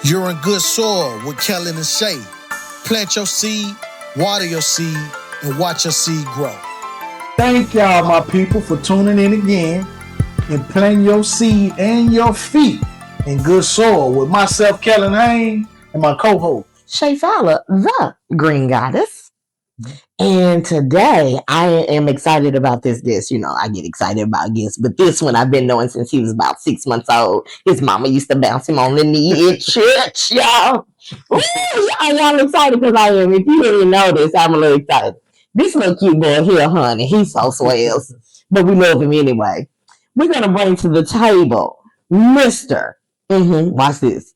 You're in good soil with Kellen and Shay. Plant your seed, water your seed, and watch your seed grow. Thank y'all, my people, for tuning in again and planting your seed and your feet in good soil with myself, Kellen Haynes, and my co-host, Shay Fowler, the Green Goddess. And today I am excited about this guest. You know, I get excited about guests, but this one I've been knowing since he was about 6 months old. His mama used to bounce him on the knee at church, y'all. Ooh, y'all excited because I am. If you didn't know this, I'm a little excited. This little cute boy here, honey, he's so swells, but we love him anyway. We're going to bring to the table Mr. Watch this.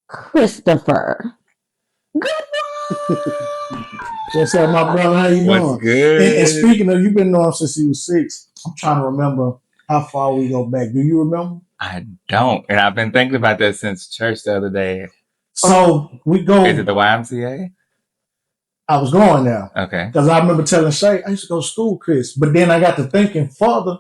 Christopher Goodwin. What's up, my brother? How you doing? What's good? And speaking of, you've been knowing since you was 6. I'm trying to remember how far we go back. Do you remember? I don't. And I've been thinking about that since church the other day. So we go. Is it the YMCA? I was going there. Okay. Because I remember telling Shay, I used to go to school, Chris. But then I got to thinking further.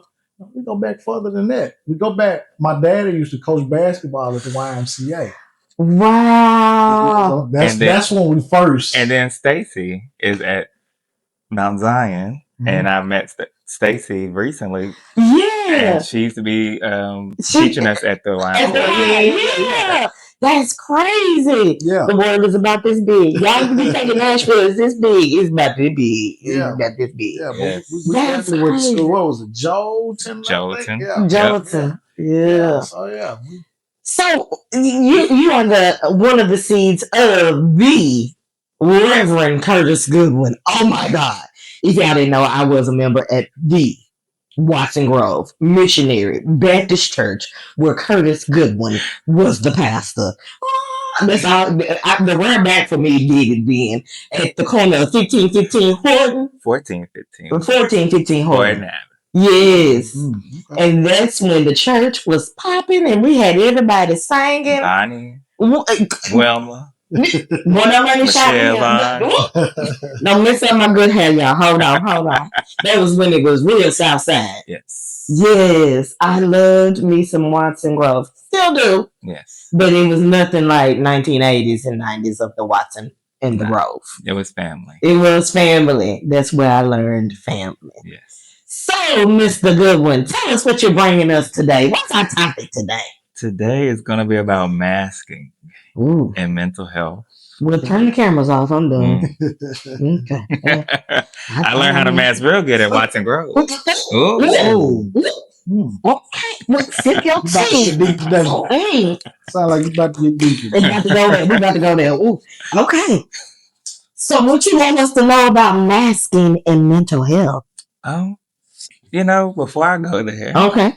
We go back further than that. We go back. My daddy used to coach basketball at the YMCA. Wow. So that's when we first. And then Stacy is at Mount Zion. Mhm. And I met Stacy recently. Yeah. And she used to be teaching us at the YMCA. Yeah. That's crazy. Yeah. The world is about this big. Y'all can be thinking Nashville is this big. It's about this big. It's Yeah. about this big. Yeah, but Yes. we That's definitely went to crazy. school. What was it? Jolton? Jolton. Yeah. Jolton. Yeah. So, yeah. So you are one of the seeds of the Reverend Curtis Goodwin. Oh my God. If y'all didn't know, I was a member at the Watson Grove Missionary Baptist Church where Curtis Goodwin was the pastor. That's all. The rare back for me did it then at the corner of 1515 Horton. 1415. 1415 Horton Horton. Avenue. Yes. Okay. And that's when the church was popping and we had everybody singing. Bonnie. Well, Wilma. Michelle Vaughn. Don't mess up my good hair, y'all. Hold on. That was when it was real Southside. Yes. Yes, I loved me some Watson Grove. Still do. Yes. But it was nothing like 1980s and 90s of the Watson and the Grove. It was family. It was family. That's where I learned family. Yes. So, Mr. Goodwin, tell us what you're bringing us today. What's our topic today? Today is going to be about masking Ooh. and mental health. Well, turn the cameras off. I'm done. Okay. I learned how to mask real good at Watson Grove. Ooh. Ooh. Okay. Well, sip your You about to get tea. deep today. Mm. Sound like you about to get deep. We're about to go there. We're about to go there. Ooh. Okay. So, what you want us to know about masking and mental health? Before I go there, Okay.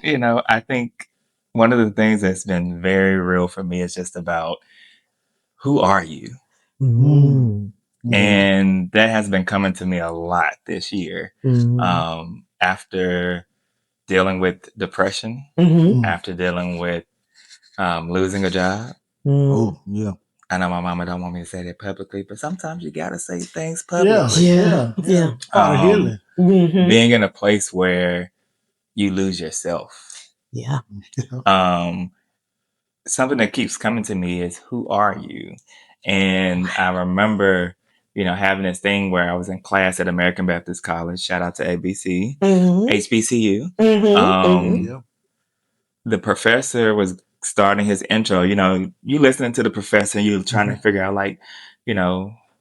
I think one of the things that's been very real for me is just about who are you? Mm. And that has been coming to me a lot this year. Mm. After dealing with depression, Mm-hmm. after dealing with losing a job. Mm. Oh, yeah. I know my mama don't want me to say that publicly, but sometimes you gotta say things publicly. Yeah. Part of healing. Mm-hmm. Being in a place where you lose yourself. Yeah. Something that keeps coming to me is, who are you? And I remember, having this thing where I was in class at American Baptist College. Shout out to ABC, Mm-hmm. HBCU. Mm-hmm. Yeah. The professor was starting his intro. You listening to the professor, you're trying to figure out,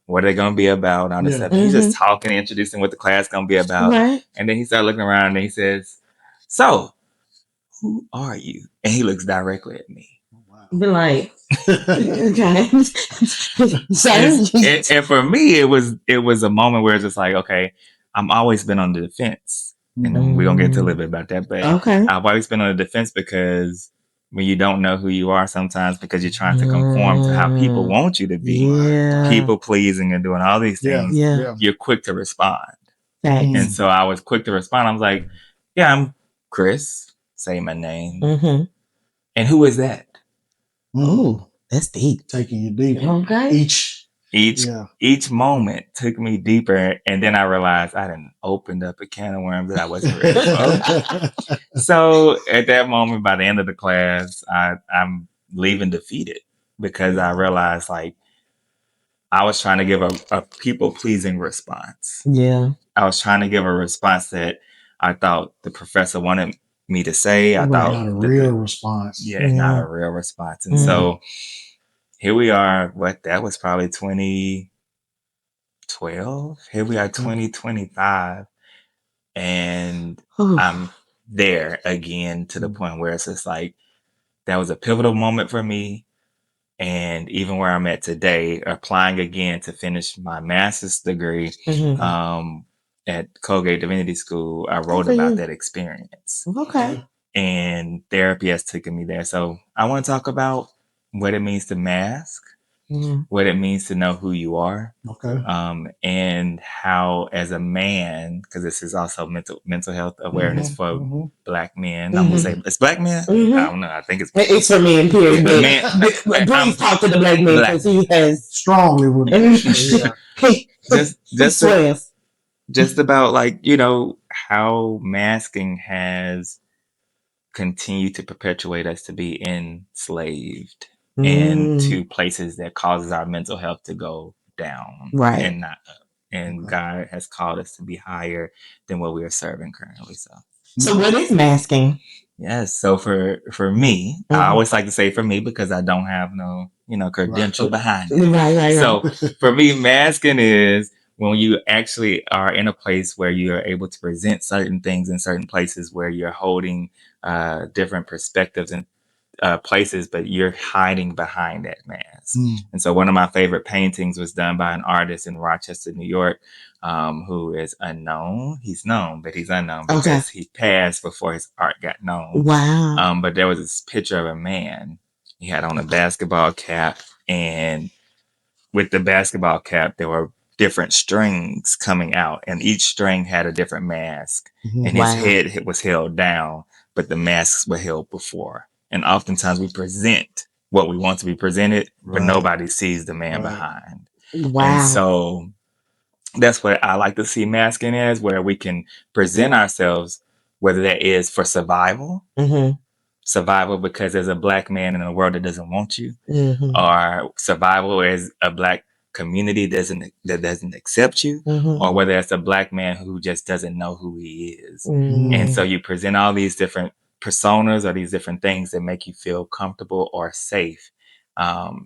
what are they going to be about, all this Yeah. stuff. He's just talking, introducing what the class going to be about. Right. And then he started looking around and he says, "So, who are you?" And he looks directly at me. Be like, okay. And for me, it was a moment where it's just like, okay, I'm always been on the defense. And we're going to get into a little bit about that. But Okay. I've always been on the defense because when you don't know who you are sometimes because you're trying to conform to how people want you to be, Yeah. people pleasing and doing all these things, Yeah. you're quick to respond. Thanks. And so I was quick to respond. I was like, yeah, I'm Chris. Say my name. Mm-hmm. And who is that? Ooh, that's deep. Taking you deep. Okay. Each moment took me deeper, and then I realized I didn't opened up a can of worms that I wasn't ready for. So at that moment, by the end of the class, I'm leaving defeated because I realized like I was trying to give a people pleasing response. Yeah. I was trying to give a response that I thought the professor wanted me to say. I Not thought a real response. not a real response. And Mhm. so here we are. That was probably 2012. Here we are, 2025, and Oof. I'm there again to the point where it's just like that was a pivotal moment for me. And even where I'm at today, applying again to finish my master's degree Mhm. at Colgate Divinity School, I wrote for about you. that experience. Okay. And therapy has taken me there. So I want to talk about what it means to mask, Mhm. what it means to know who you are, Okay. and how, as a man, because this is also mental health awareness for Black men. I'm gonna say it's Black men. I don't know. I think it's It's for men, period. But But please talk to the Black man because he has strongly with he swears. just about like how masking has continued to perpetuate us to be enslaved into places that causes our mental health to go down Right. and not up. And God has called us to be higher than what we are serving currently. So what is masking? Yes. So for me, I always like to say for me because I don't have no credential behind it. Right. So for me, masking is when you actually are in a place where you are able to present certain things in certain places where you're holding different perspectives and places, but you're hiding behind that mask. And so one of my favorite paintings was done by an artist in Rochester, New York, who is unknown. He's known, but he's unknown because he passed before his art got known. Wow. But there was this picture of a man. He had on a basketball cap, and with the basketball cap, there were different strings coming out, and each string had a different mask, and his head was held down, but the masks were held before. And oftentimes we present what we want to be presented, but nobody sees the man behind. Wow. And so that's what I like to see masking as, where we can present ourselves, whether that is for survival, survival because there's a Black man in a world that doesn't want you, or survival as a Black community that doesn't accept you, or whether it's a Black man who just doesn't know who he is. And so you present all these different personas or these different things that make you feel comfortable or safe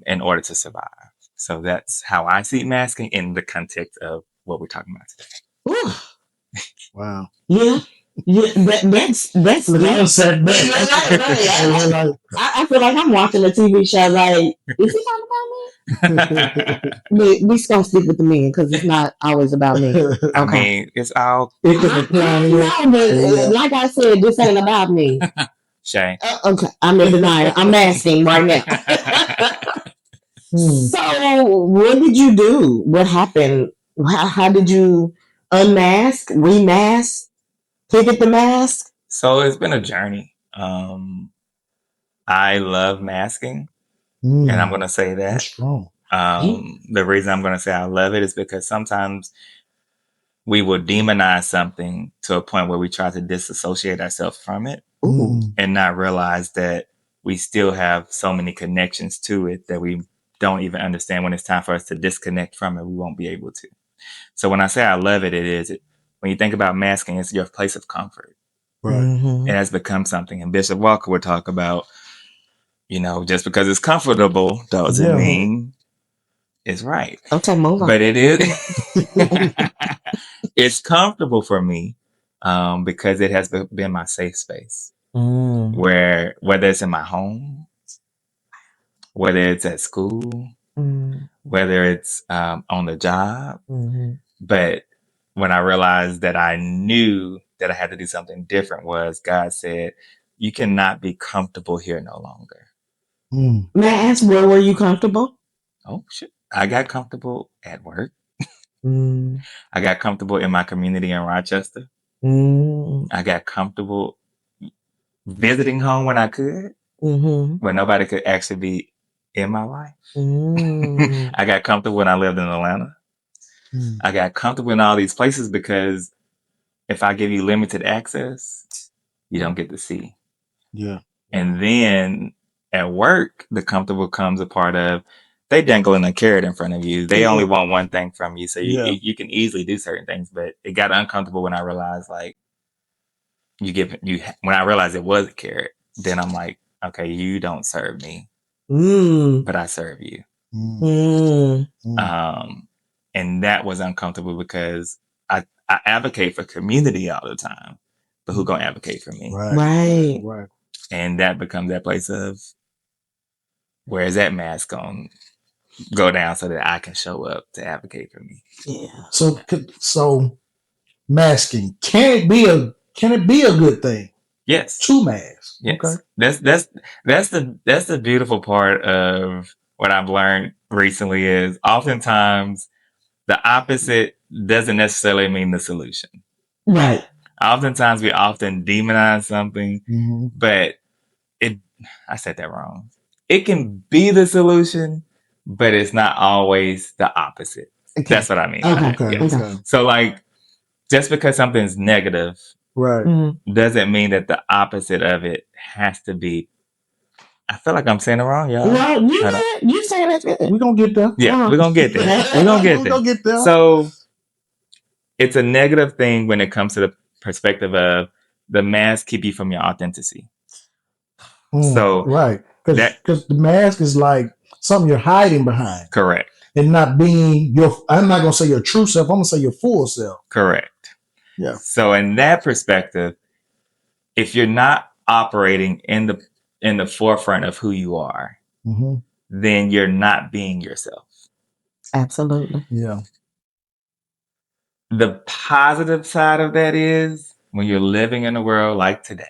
in order to survive. So that's how I see masking in the context of what we're talking about today. Wow. Yeah. That's set back. I feel like I'm watching a TV show. Like, is he talking about me? But we just gonna stick with the men because it's not always about me. Okay. I mean, it's all. But like I said, this ain't about me. Shay. Okay, I'm in denial. I'm asking right now. So, what did you do? What happened? How did you unmask, remask, pivot the mask? So it's been a journey. I love masking, and I'm going to say that. That's strong. The reason I'm going to say I love it is because sometimes we will demonize something to a point where we try to disassociate ourselves from it and not realize that we still have so many connections to it that we don't even understand. When it's time for us to disconnect from it, we won't be able to. So when I say I love it, when you think about masking, it's your place of comfort. It has become something. And Bishop Walker would talk about, just because it's comfortable doesn't mean it's right. Okay, move on. But it is. It's comfortable for me because it has been my safe space. Where whether it's in my home, whether it's at school, whether it's on the job, but when I realized that I knew that I had to do something different was God said, you cannot be comfortable here no longer. May I ask, where were you comfortable? Oh, shit. I got comfortable at work. I got comfortable in my community in Rochester. I got comfortable visiting home when I could, when nobody could actually be in my life. I got comfortable when I lived in Atlanta. I got comfortable in all these places because if I give you limited access, you don't get to see. Yeah. And then at work, the comfortable comes a part of they dangling a carrot in front of you. They only want one thing from you. So you can easily do certain things, but it got uncomfortable when I realized like when I realized it was a carrot, then I'm like, okay, you don't serve me, but I serve you. And that was uncomfortable because I advocate for community all the time, but who gonna advocate for me? Right. And that becomes that place of where is that mask gonna go down so that I can show up to advocate for me? Yeah. So masking, can it be a good thing? Yes. To mask. Yes. Okay. That's the beautiful part of what I've learned recently is oftentimes the opposite doesn't necessarily mean the solution. Right. Oftentimes we often demonize something, but I said that wrong. It can be the solution, but it's not always the opposite. Okay. That's what I mean. Okay. So like, just because something's negative, doesn't mean that the opposite of it has to be. I feel like I'm saying it wrong, y'all. Right, you saying that's good. We're gonna get there. Yeah, we're gonna get there. We're gonna get there. So it's a negative thing when it comes to the perspective of the mask keep you from your authenticity. So because the mask is like something you're hiding behind. Correct. And not being I'm not gonna say your true self, I'm gonna say your full self. Correct. Yeah. So in that perspective, if you're not operating in the forefront of who you are, then you're not being yourself. Absolutely. Yeah. The positive side of that is when you're living in a world like today,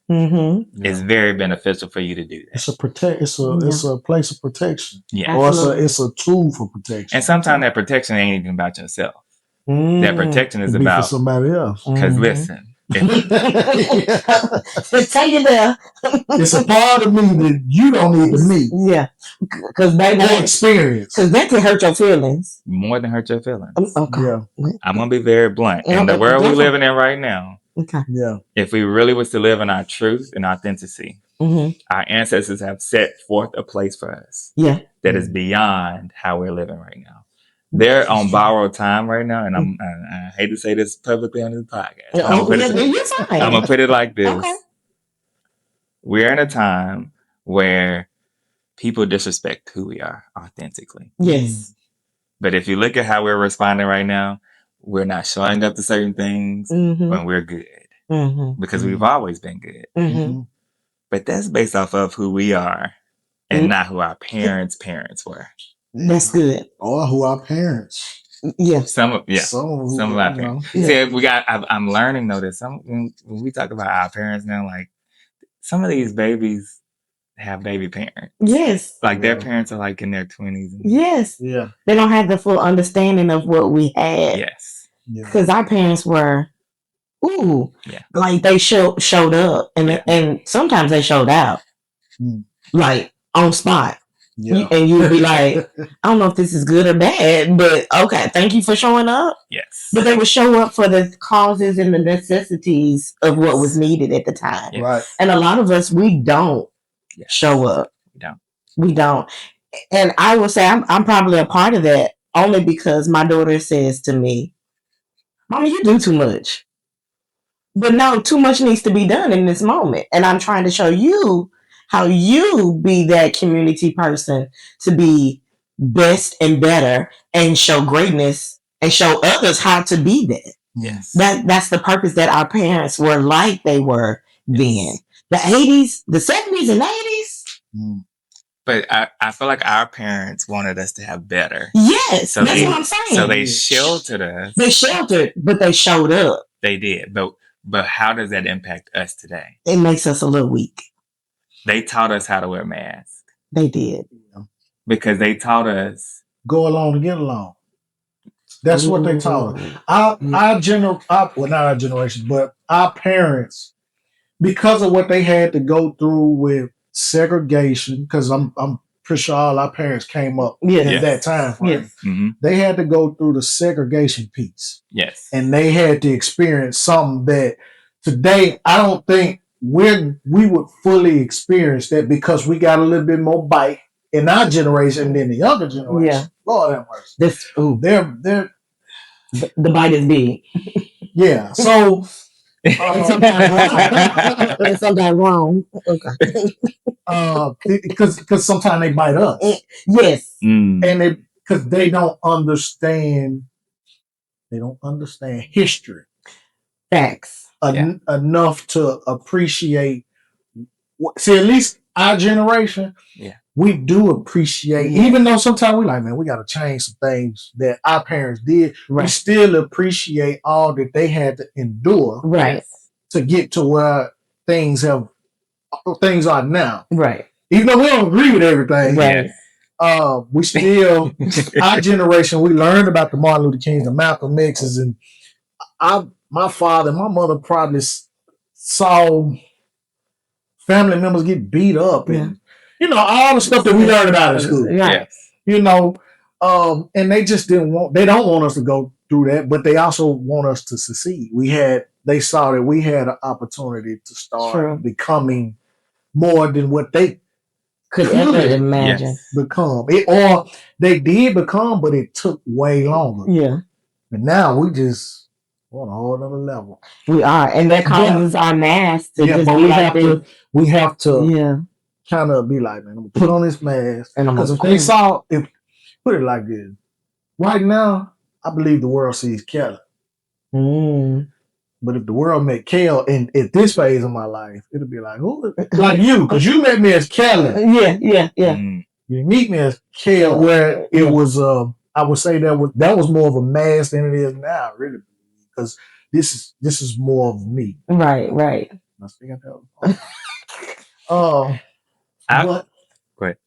it's very beneficial for you to do that. It's a place of protection. Yeah. Or it's a tool for protection. And sometimes that protection ain't even about yourself. That protection is about for somebody else. Because listen, tell you there, it's a part of me that you don't need to meet. Yeah, because they won't experience. Because that can hurt your feelings more than hurt your feelings. Okay. Yeah, I'm gonna be very blunt. In the world we're living in right now, if we really was to live in our truth and authenticity, our ancestors have set forth a place for us. Yeah, that is beyond how we're living right now. They're on borrowed time right now, and I hate to say this publicly on this podcast. I'm gonna put it like this: we're in a time where people disrespect who we are authentically. Yes, but if you look at how we're responding right now, we're not showing up to certain things when we're good because we've always been good. But that's based off of who we are and not who our parents' parents were. That's good. Or who our parents. Yeah. Some of our parents. See, I'm learning though that when we talk about our parents now, like some of these babies have baby parents. Yes. Like their parents are like in their 20s. Yes. Yeah. They don't have the full understanding of what we had. Yes. Because our parents were, like they showed up and sometimes they showed out. Like on spot. Yeah. And you'd be like, I don't know if this is good or bad, but okay, thank you for showing up. Yes. But they would show up for the causes and the necessities of what was needed at the time. Yes. Right. And a lot of us, we don't show up. We don't. And I will say I'm probably a part of that only because my daughter says to me, Mama, you do too much. But no, too much needs to be done in this moment. And I'm trying to show you how you be that community person to be best and better and show greatness and show others how to be that. Yes. That's the purpose that our parents were like they were then. The 80s, the 70s and 80s. But I feel like our parents wanted us to have better. Yes, so that's what I'm saying. So they sheltered us. They sheltered, but they showed up. They did. But how does that impact us today? It makes us a little weak. They taught us how to wear masks. They did. Because they taught us. Go along to get along. That's what they taught us. Not our generation, but our parents, because of what they had to go through with segregation, because I'm pretty sure all our parents came up in that time frame. Yes. Mm-hmm. They had to go through the segregation piece. Yes. And they had to experience something that today I don't think we would fully experience that because we got a little bit more bite in our generation than the younger generation. Yeah. Lord have mercy. They're the bite is big. yeah. So And sometimes wrong. And sometimes wrong. Okay. because sometimes they bite us. Yes. And because they don't understand history Facts. enough to appreciate. See, at least our generation, we do appreciate, even though sometimes we like, man, we got to change some things that our parents did. Right. We still appreciate all that they had to endure, right, to get to where things are now, right. Even though we don't agree with everything, right. We still, our generation, we learned about the Martin Luther Kings, the Malcolm X's, and my father and my mother probably saw family members get beat up and all the stuff that we learned about in school. Right. And they just don't want us to go through that, but they also want us to succeed. They saw that we had an opportunity to start becoming more than what they could ever imagine become. Or they did become, but it took way longer. Yeah. And now we just on a whole other level. We are, and that causes our mask to just be we have to kind of be like, man, I'm gonna put on this mask. And because put it like this. Right now, I believe the world sees Kellen. But if the world met Kel at this phase of my life, it'll be like, who? Like you, because you met me as Kellen. Yeah. You meet me as Kel, where it was. I would say that was more of a mask than it is now, really, because this is more of me. Right. I still got that. Go ahead.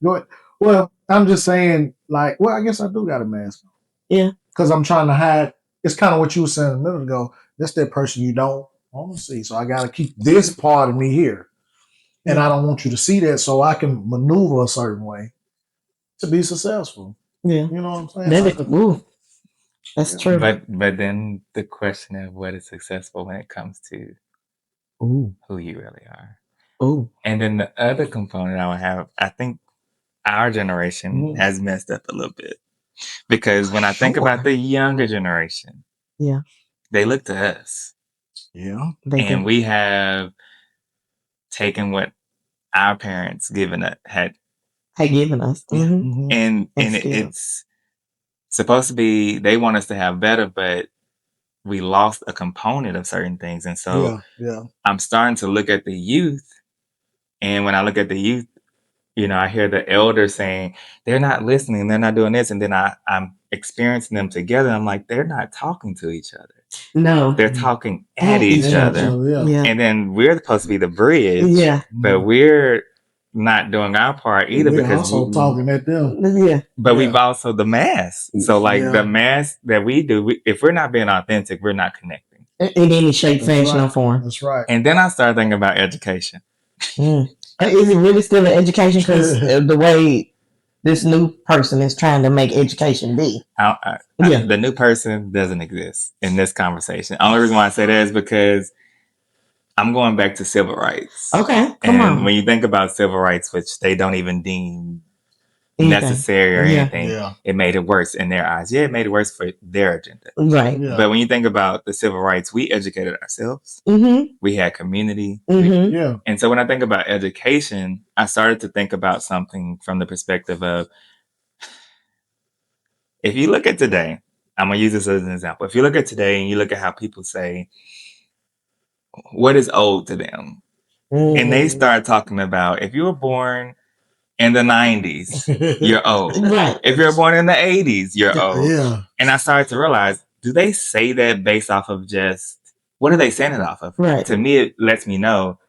Well, I'm just saying, like, well, I guess I do got a mask on. Yeah. Because I'm trying to hide. It's kind of what you were saying a minute ago. That's that person you don't want to see. So I got to keep this part of me here. And I don't want you to see that so I can maneuver a certain way to be successful. Yeah. You know what I'm saying? That's true. But then the question of what is successful when it comes to who you really are. And then the other component I would have, I think our generation has messed up a little bit. Because when I think about the younger generation, they look to us. Yeah. And we have taken what our parents had given us. Mm-hmm. And it's supposed to be, they want us to have better, but we lost a component of certain things. And so I'm starting to look at the youth. And when I look at the youth, I hear the elders saying, they're not listening, they're not doing this. And then I'm experiencing them together. I'm like, they're not talking to each other. No. They're talking at each other. Yeah. And then we're supposed to be the bridge. Yeah. But we're not doing our part either because also talking at them. Yeah. But we've also the mask. So the mask that we do, if we're not being authentic, we're not connecting. In any shape, fashion, or form. That's right. And then I started thinking about education. Is it really still an education? Because the way this new person is trying to make education be. The new person doesn't exist in this conversation. The only reason why I say that is because I'm going back to civil rights. Okay, come on. When you think about civil rights, which they don't even deem necessary or anything, it made it worse in their eyes. Yeah, it made it worse for their agenda. Right. Yeah. But when you think about the civil rights, we educated ourselves. We had community. And so when I think about education, I started to think about something from the perspective of, if you look at today, I'm going to use this as an example. If you look at today and you look at how people say, what is old to them? And they start talking about, if you were born in the 90s, you're old. Right. If you're born in the 80s, you're old. Yeah. And I started to realize, do they say that based off of just, what are they saying it off of? Right. To me, it lets me know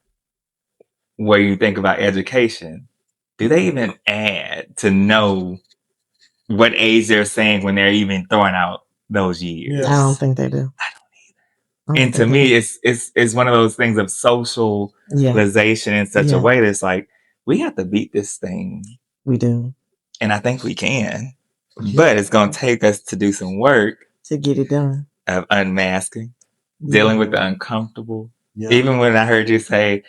where you think about education. Do they even add to know what age they're saying when they're even throwing out those years? Yes. I don't think they do. And to me, it's one of those things of socialization in such a way that's like, we have to beat this thing. We do. And I think we can. But it's going to take us to do some work. To get it done. Of unmasking, dealing with the uncomfortable. Even when I heard you say,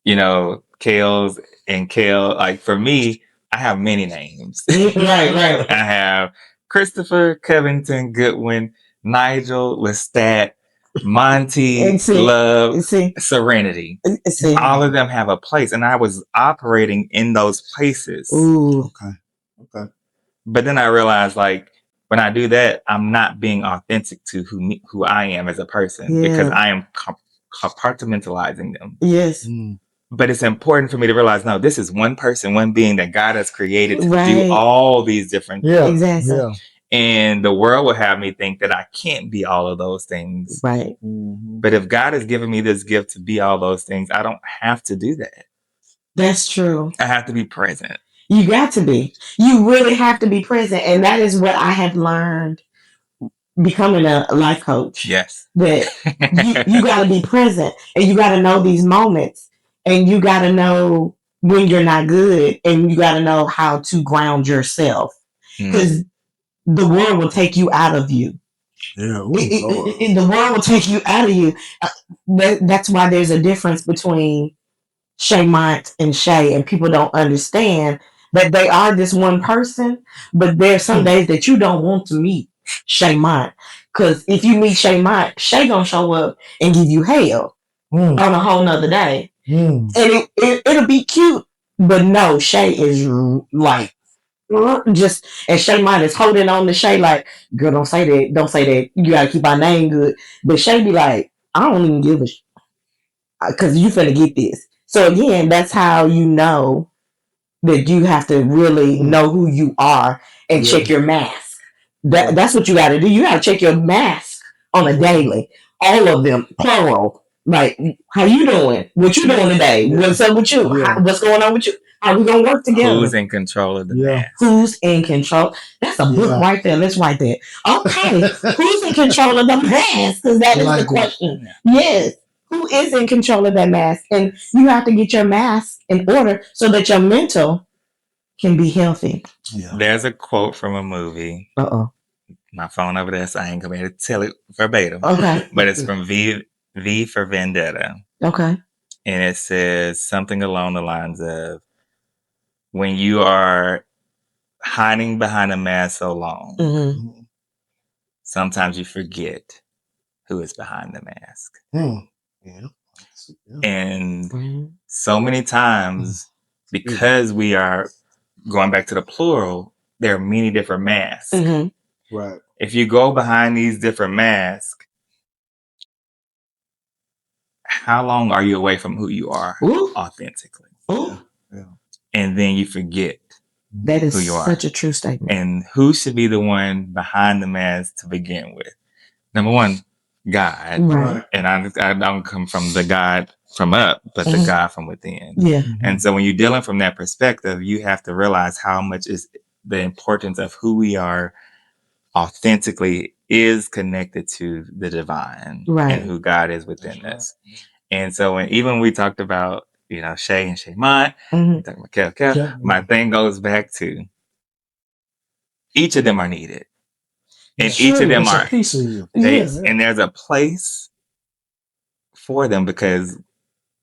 Kales and Kale. Like for me, I have many names. Right. I have Christopher, Covington, Goodwin, Nigel, Lestat, Monty, And Love, see, Serenity. see. All of them have a place, and I was operating in those places. Ooh. Okay. But then I realized, like, when I do that, I'm not being authentic to who I am as a person because I am compartmentalizing them. Yes. But it's important for me to realize, no, this is one person, one being that God has created to Right. do all these different things. Exactly. Yeah. And the world will have me think that I can't be all of those things. Right. But if God has given me this gift to be all those things, I don't have to do that. That's true. I have to be present. You got to be. You really have to be present. And that is what I have learned becoming a life coach. Yes. That you got to be present and you got to know these moments and you got to know when you're not good and you got to know how to ground yourself because the world will take you out of you. Yeah. The world will take you out of you. That's why there's a difference between Shay Mont and Shay, and people don't understand that they are this one person, but there's some days that you don't want to meet Shay Mont. Because if you meet Shay Mont, Shay gonna show up and give you hell on a whole nother day. And it'll be cute. But no, Shay is like just, and Shay Mont is holding on to Shay like, girl, don't say that. You gotta keep our name good. But Shay be like, I don't even give a because you finna get this. So again, that's how you know that you have to really know who you are and check your mask. That's what you got to do. You got to check your mask on a daily. All of them, plural. Like, how you doing? What you doing today? What's up with you? What's going on with you? How we gonna work together? Who's in control of the mask? Who's in control? That's a book right there. Let's write that. Okay, who's in control of the mask? Because that is the question. Yes. Who is in control of that mask? And you have to get your mask in order so that your mental can be healthy. Yeah. There's a quote from a movie. My phone over there, so I ain't gonna be able to tell it verbatim. Okay. But it's from V for Vendetta. Okay. And it says something along the lines of, when you are hiding behind a mask so long, sometimes you forget who is behind the mask. Yeah. And so many times, because we are going back to the plural, there are many different masks. Right. If you go behind these different masks, how long are you away from who you are authentically? Yeah. And then you forget that is who you are. Such a true statement. And who should be the one behind the mask to begin with? Number one, God. Right. And I don't come from the God from up, but the God from within. Yeah. And so when you're dealing from that perspective, you have to realize how much is the importance of who we are authentically is connected to the divine and who God is within us. And so even we talked about, Shay and Shay Mont, talking about Kel, my thing goes back to each of them are needed. And each of them are, piece of you. And there's a place for them because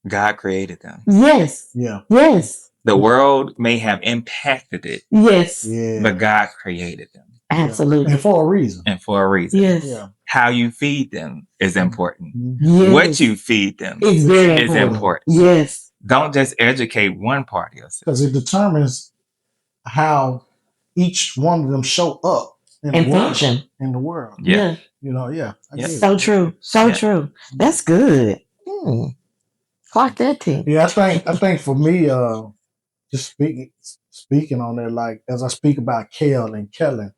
God created them. Yes. Yeah. Yes. The world may have impacted it. Yes. But God created them. Absolutely. And for a reason. Yes. Yeah. How you feed them is important. Yes. What you feed them is very important. Yes. Don't just educate one part of yourself. Because it determines how each one of them show up and function in the world. Yeah. So true. So true. That's good. Clock that thing. Yeah, I think for me, just speaking on that, like as I speak about Kel and Kellen,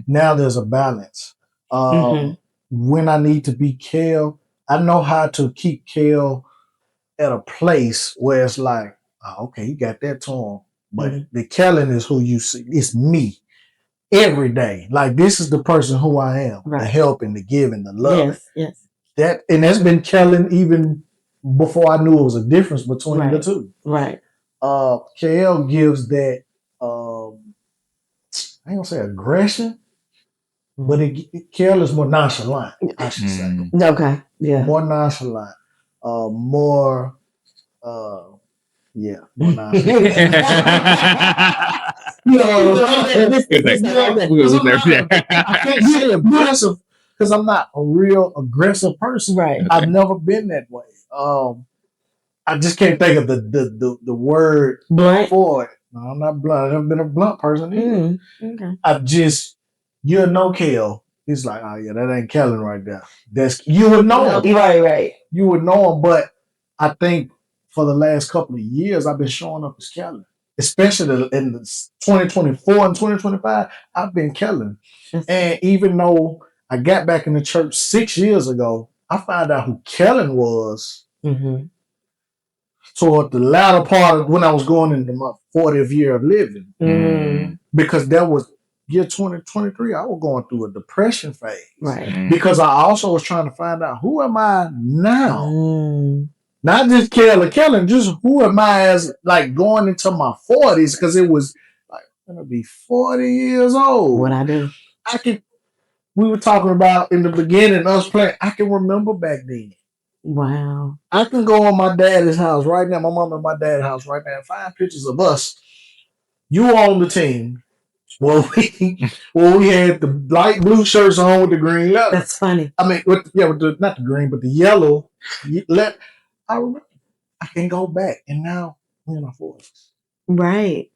now there's a balance. When I need to be Kel, I know how to keep Kel at a place where it's like, oh, okay, you got that to him. But the Kellen is who you see. It's me every day. Like this is the person who I am. The helping, the giving, the love. Yes. That's been Kellen even before I knew it was a difference between the two. Right. KL gives that I ain't gonna say aggression, but KL is more nonchalant, I should say. Okay. Yeah. More nonchalant. More Yeah. Well, nah. I can't say aggressive because I'm not a real aggressive person. Right. I've never been that way. I just can't think of the word Blunt. for it. No, I'm not blunt. I've never been a blunt person either. Okay. I've just, you know, Kel. He's like, oh yeah, that ain't Kellen right there. That's, you would know him. Right. You would know him, but I think for the last couple of years, I've been showing up as Kellen. Especially in the 2024 and 2025, I've been Kellen. And even though I got back in the church 6 years ago, I found out who Kellen was toward the latter part of when I was going into my 40th year of living. Because that was year 2023, I was going through a depression phase. Right. Because I also was trying to find out who am I now? Not just Kellen, just who am I as like going into my 40s, because it was like I'm gonna be 40 years old. What I do? We were talking about in the beginning, us playing, I can remember back then. Wow. I can go on my daddy's house right now, my mom and my dad's house right now, and find pictures of us. You on the team. Well, we had the light blue shirts on with the green leather. That's funny. I mean, with the not the green, but the yellow. I remember. I can go back, and now we're in our 40s. Right.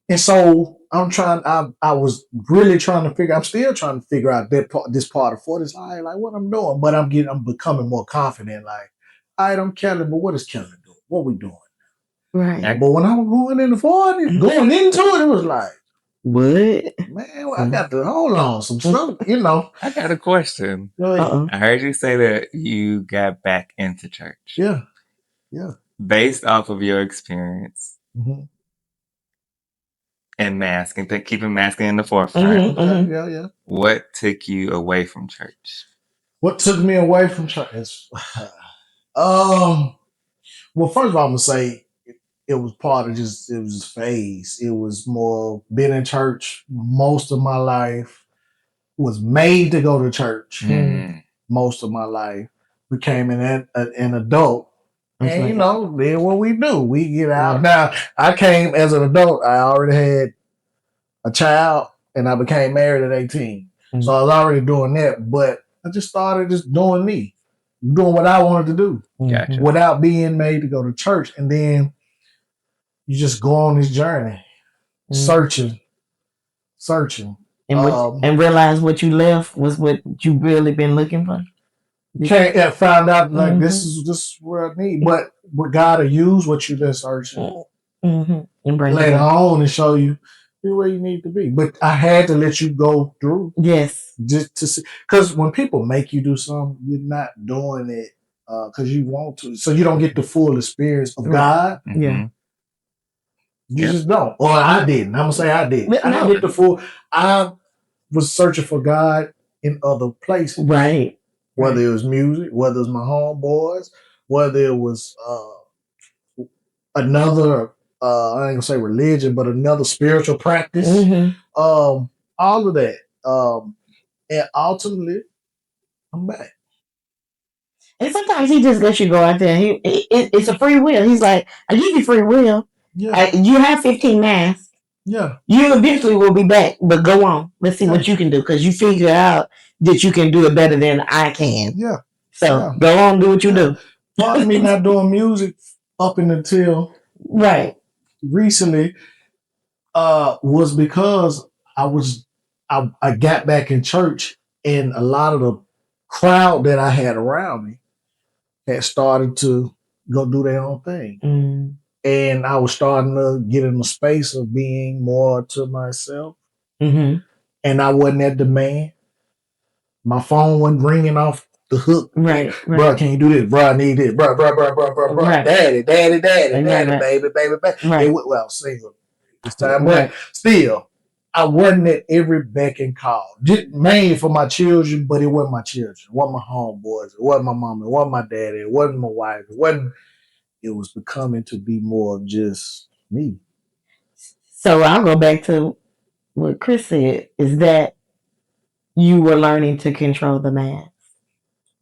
And so I'm trying. I was really trying to figure. I'm still trying to figure out this part of 40s. Like what I'm doing, but I'm becoming more confident. Like, all right, I'm Kellen, but what is Kellen doing? What we doing? Right. But when I was going in the 40s, going into it, it was like, what? Man, I got to hold on some stuff, you know. I got a question. I heard you say that you got back into church. Yeah. Based off of your experience and masking, keeping masking in the forefront. Yeah. What took you away from church? What took me away from church? Well, first of all, I'm gonna say it was part of it was a phase. It was more been in church most of my life, was made to go to church most of my life, became an adult. And you know, then what we do, we get out. Now, I came as an adult, I already had a child and I became married at 18. So I was already doing that, but I just started just doing me, doing what I wanted to do without being made to go to church. And then you just go on this journey, searching. And realize what you left was what you really been looking for. Found out like this is what I need. But God will use what you've been searching and bring later on and show you where you need to be. But I had to let you go through. Yes. Just to see, because when people make you do something, you're not doing it because you want to. So you don't get the full experience of God. Yeah. You just don't. Or I didn't. I'm gonna say I did. I didn't get the full. I was searching for God in other places. Right. Whether it was music, whether it was my homeboys, whether it was another I ain't gonna say religion, but another spiritual practice. All of that. And ultimately I'm back. And sometimes he just lets you go out there. It's a free will. He's like, I give you free will. Yeah. You have 15 masks. Yeah. You eventually will be back, but go on. Let's see what you can do, because you figure out that you can do it better than I can. Yeah. So go on, do what you do. Part of me not doing music up until recently was because I got back in church, and a lot of the crowd that I had around me had started to go do their own thing. And I was starting to get in the space of being more to myself. And I wasn't at demand. My phone wasn't ringing off the hook. Right. Bro, can you do this? Bro, I need this. Bro. Right. Daddy, baby. Right. Well, I was single this time. But still, I wasn't at every beck and call. Just mainly for my children, but it wasn't my children. It wasn't my homeboys. It wasn't my mama. It wasn't my daddy. It wasn't my wife. It was becoming to be more of just me. So I'll go back to what Chris said, is that you were learning to control the mask.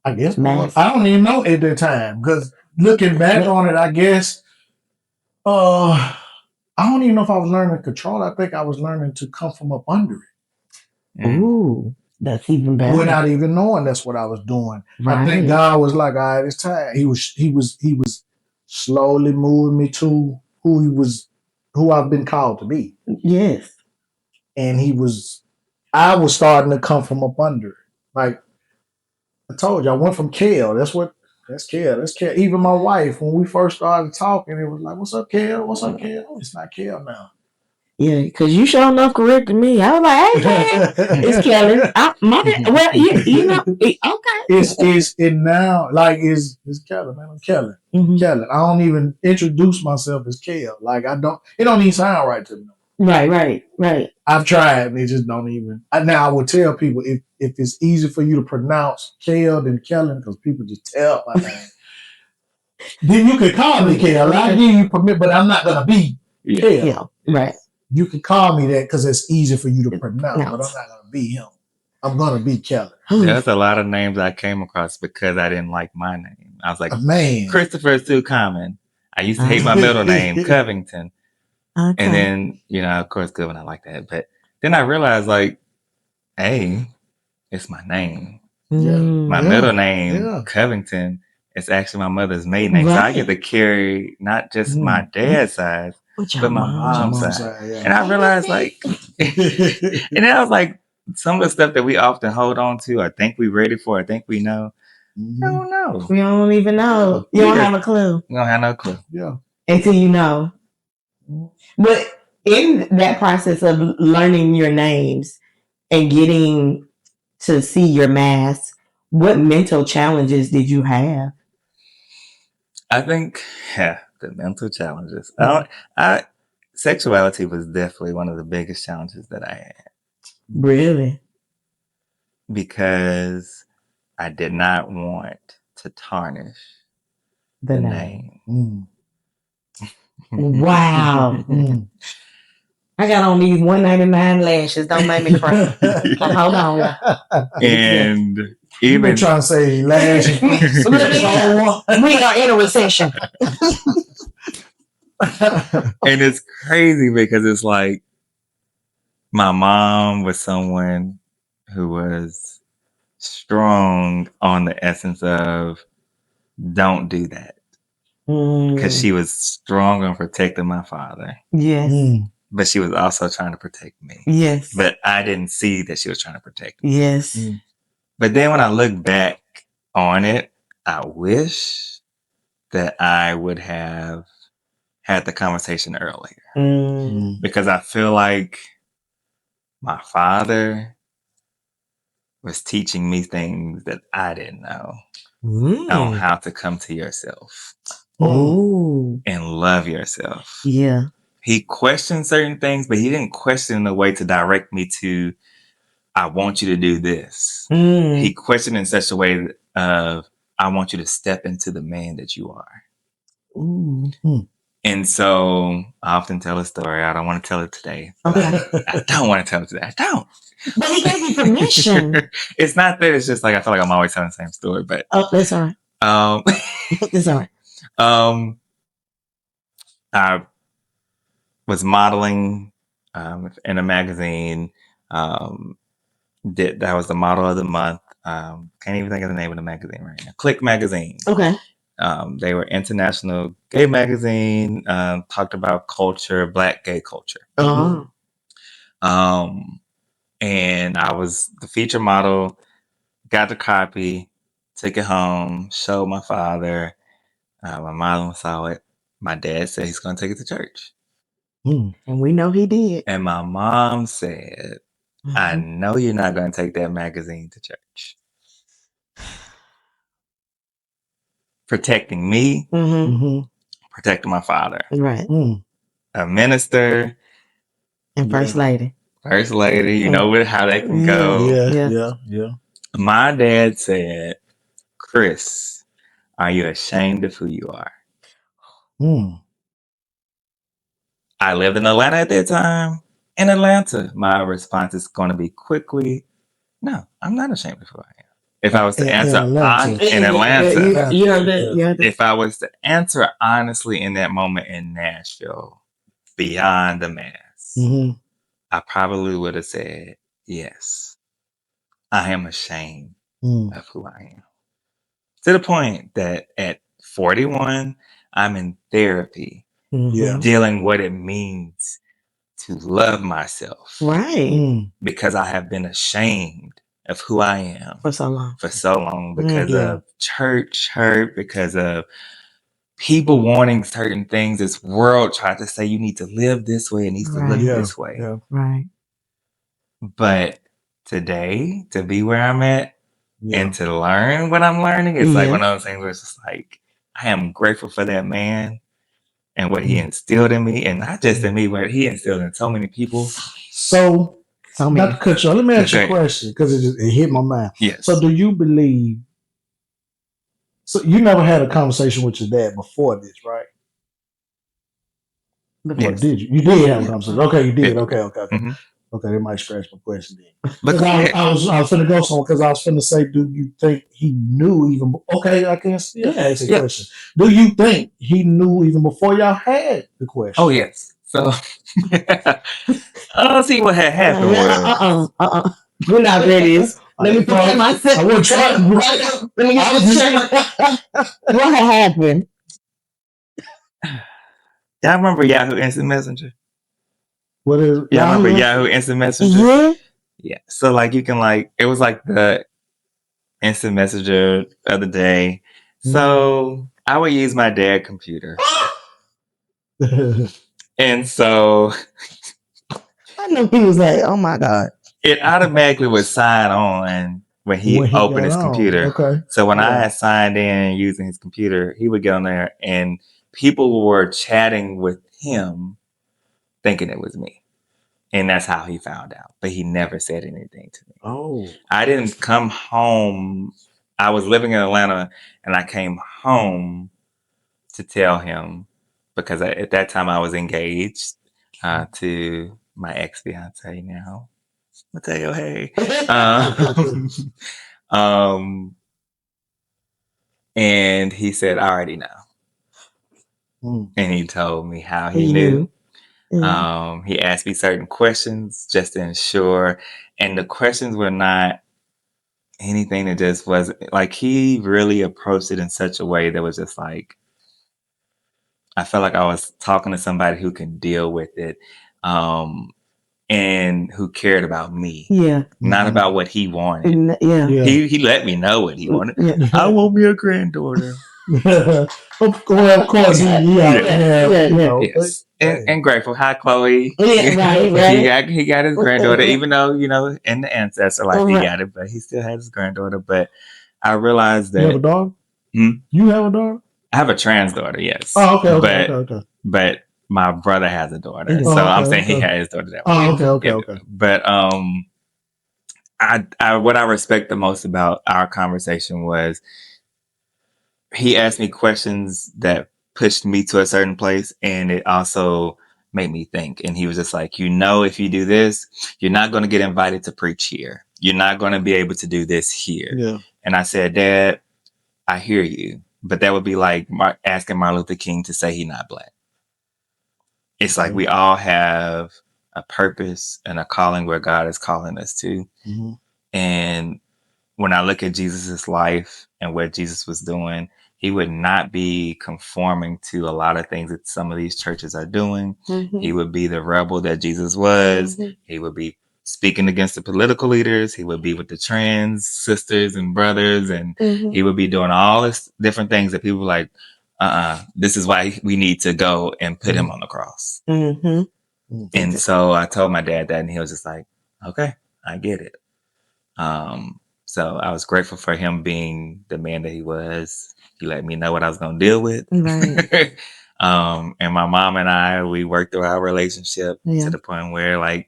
I guess. I don't even know at that time, because looking back on it, I guess I don't even know if I was learning to control. I think I was learning to come from up under it Mm. Ooh, that's even better. without even knowing that's what I was doing. I think Right. God was like, all right, it's time. He was slowly moving me to who I've been called to be. Yes. And I was starting to come from up under it. Like I told you, I went from Kel. That's Kel. That's Kel. Even my wife, when we first started talking, it was like, what's up, Kel? What's up, Kel? Oh, it's not Kel now. Yeah, because you sure enough corrected me. I was like, hey, Kel, it's Kellen. Well, you know, okay. It's now like it's Kellen, man. I'm Kellen. Mhm. Kellen. I don't even introduce myself as Kel. Like it don't even sound right to me. Right. I've tried and it just don't even. Now I would tell people if it's easy for you to pronounce Kel than Kellen, because people just tell my name. Then you can call me Kel. I give you permit, but I'm not gonna be Kel. Yeah, right. You can call me that because it's easy for you to pronounce, but I'm not gonna be him. I'm gonna be Kellen. There's a lot of names I came across because I didn't like my name. I was like, Man, Christopher is too common. I used to hate my middle name, Covington. Okay. And then, of course, Goodwin, I like that. But then I realized, like, hey, it's my name. My middle name, Covington, is actually my mother's maiden name. So I get to carry not just my dad's side, but my mom's side. And I realized, like, and then I was like, some of the stuff that we often hold on to, I think we're ready for, I think we know. I don't know. We don't even know. You don't have a clue. We don't have no clue. Yeah. Until you know. But in that process of learning your names and getting to see your mask, what mental challenges did you have? I think, the mental challenges. Sexuality was definitely one of the biggest challenges that I had. Really? Because I did not want to tarnish the name. Wow. I got on these $199 lashes. Don't make me cry. Hold on. And You've been trying to say lashes. We are in a recession. And it's crazy because it's like my mom was someone who was strong on the essence of don't do that. Because she was strong on protecting my father. Yes. But she was also trying to protect me. Yes. But I didn't see that she was trying to protect me. Yes. But then when I look back on it, I wish that I would have had the conversation earlier. Because I feel like my father was teaching me things that I didn't know on how to come to yourself and love yourself. Yeah. He questioned certain things, but he didn't question in a way to direct me to, I want you to do this. He questioned in such a way of, I want you to step into the man that you are. And so I often tell a story. I don't want to tell it today. Okay. I don't want to tell it today. I don't. But he gave you permission. It's not that. It's just like I feel like I'm always telling the same story. But that's all right. That's all right. I was modeling in a magazine. That was the model of the month. Can't even think of the name of the magazine right now. Click Magazine. Okay. They were international gay magazine. Talked about culture, Black gay culture. And I was the feature model. Got the copy, took it home, showed my father. My mom saw it. My dad said he's going to take it to church. And we know he did. And my mom said, I know you're not going to take that magazine to church. Protecting me, protecting my father. Right. A minister. And First Lady. First Lady, you know how that can go. Yeah. My dad said, Chris, are you ashamed of who you are? I lived in Atlanta at that time. In Atlanta, my response is going to be quickly, no, I'm not ashamed of who I am. If I was to answer Atlanta. in Atlanta, You heard that? You heard that? if I was to answer honestly in that moment in Nashville, beyond the mask, I probably would have said, yes, I am ashamed of who I am. To the point that at 41, I'm in therapy, dealing what it means to love myself. Right. Because I have been ashamed of who I am For so long. Because of church hurt, because of people wanting certain things. This world tried to say you need to live this way, it needs to look this way. Yeah. Right. But today, to be where I'm at and to learn what I'm learning, it's like one of those things where it's just like, I am grateful for that man and what he instilled in me, and not just in me, but he instilled in so many people. So not to cut you off, let me ask you a question because it hit my mind. Yes. So do you believe? So you never had a conversation with your dad before this, right? Or did you? You did have a conversation. Okay, you did. Okay. Okay, they might scratch my question then. Because I was finna go somewhere because I was finna say, do you think he knew even? Okay, I can ask a question. Do you think he knew even before y'all had the question? Oh yes. So see what had happened was. We're not ready. Let me prepare myself. I was trying. Let me get this. What had happened? Y'all remember Yahoo Instant Messenger? What is Y'all remember Yahoo Instant Messenger? Yeah. Yeah. So like you can it was like the Instant Messenger the other day. So I would use my dad's computer. And so I know he was like, oh my God. It automatically would sign on when he opened his computer. Okay. So when I had signed in using his computer, he would get on there and people were chatting with him thinking it was me. And that's how he found out. But he never said anything to me. Oh. I didn't come home. I was living in Atlanta and I came home to tell him because at that time I was engaged to my ex-fiance now. Mateo, hey. And he said, I already know. And he told me how he knew. He asked me certain questions just to ensure. And the questions were not anything that just wasn't like he really approached it in such a way that was just like, I felt like I was talking to somebody who can deal with it. And who cared about me. Yeah. Not about what he wanted. He let me know what he wanted. Yeah. I want me a granddaughter. Well, of course. Yes. And grateful. Hi, Chloe. Yeah, right. He got his granddaughter, even though, in the ancestor life, he got it, but he still had his granddaughter. But I realized that. You have a daughter? You have a daughter? I have a trans daughter, yes. Oh, okay. But my brother has a daughter, so I'm saying he had his daughter that way. Okay. But I what I respect the most about our conversation was he asked me questions that pushed me to a certain place, and it also made me think. And he was just like, if you do this, you're not going to get invited to preach here. You're not going to be able to do this here. Yeah. And I said, Dad, I hear you, but that would be like asking Martin Luther King to say he's not black. It's like we all have a purpose and a calling where God is calling us to. Mm-hmm. And when I look at Jesus's life and what Jesus was doing, he would not be conforming to a lot of things that some of these churches are doing. Mm-hmm. He would be the rebel that Jesus was. Mm-hmm. He would be speaking against the political leaders. He would be with the trans sisters and brothers. And he would be doing all this different things that people were like, this is why we need to go and put him on the cross. Mm-hmm. And so I told my dad that, and he was just like, okay, I get it. So I was grateful for him being the man that he was. He let me know what I was going to deal with. Right. And my mom and I, we worked through our relationship to the point where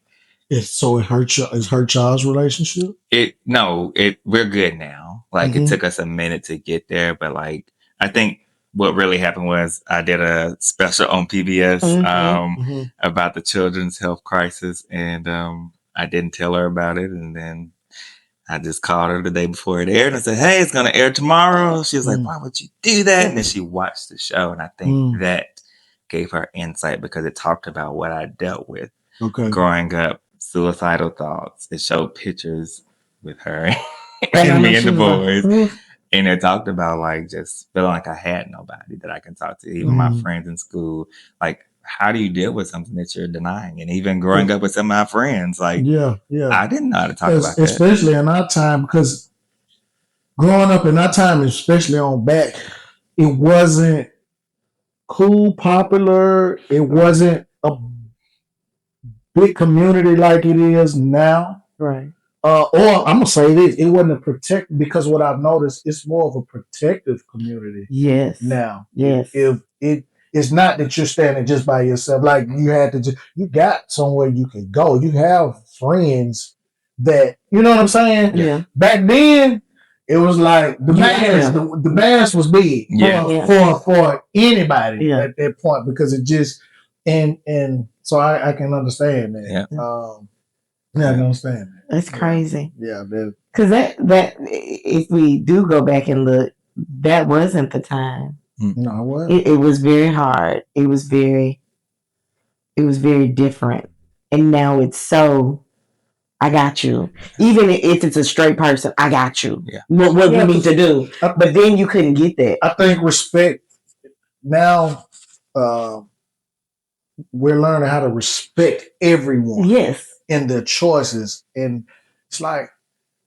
so is her child's relationship? We're good now. It took us a minute to get there, but I think what really happened was I did a special on PBS about the children's health crisis, and I didn't tell her about it, and then I just called her the day before it aired and I said, hey, it's going to air tomorrow. She was like, Mm. why would you do that? And then she watched the show. And I think Mm. that gave her insight because it talked about what I dealt with Okay. growing up, suicidal thoughts. It showed pictures with her And I and know me and she the was like, boys. And it talked about like just feeling like I had nobody that I can talk to, even my Mm. friends in school. Like, how do you deal with something that you're denying? And even growing up with some of my friends, like, Yeah. I didn't know how to talk about that. Especially in our time, because growing up in our time, especially on back, it wasn't cool, popular. It wasn't a big community like it is now. right. Or I'm gonna say this: it wasn't a protect, because what I've noticed, it's more of a protective community Yes. now. Yes. If it's not that you're standing just by yourself, like you got somewhere you can go. You have friends that, you know what I'm saying. Yeah. Back then, it was like the Yeah. mass was big Yeah. for anybody Yeah. at that point, because it just and so I can understand that. Yeah. I can understand that. That's crazy. Yeah, Because that if we do go back and look, that wasn't the time. no, what? It was very hard. It was very different. And now it's so, I got you. Even if it's a straight person, I got you. Yeah. What we need to do. I- But then you couldn't get that. I think respect now. We're learning how to respect everyone Yes. in their choices, and it's like,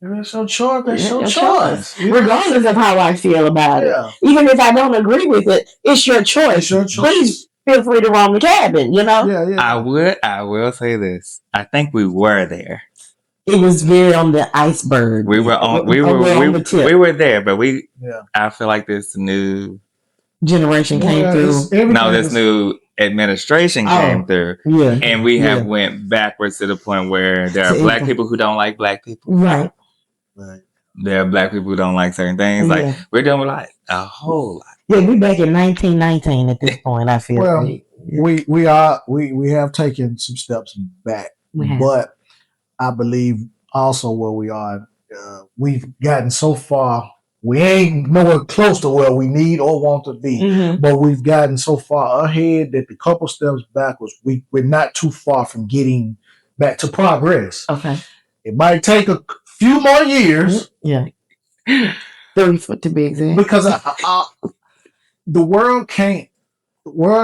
if it's your choice, that's your Your choice. Regardless of how I feel about Yeah. it. Even if I don't agree with it, it's your choice. It's your choice. Please feel free to roam the cabin, you know? Yeah, yeah. I will say this. I think we were there. It was very on the iceberg. We were on the tip. We were there, but I feel like this new generation came through. This new administration came through. Yeah. And we have went backwards to the point where there are black people who don't like black people. Right. There are black people who don't like certain things. Like, we're doing like a whole lot. Yeah, we back in 1919 at this point, I feel. Well, we have taken some steps back, but I believe also where we are, we've gotten so far. We ain't nowhere close to where we need or want to be, but we've gotten so far ahead that the couple steps backwards, we're not too far from getting back to progress. Okay. It might take a few more years. Yeah. 30 to be exact. Because the world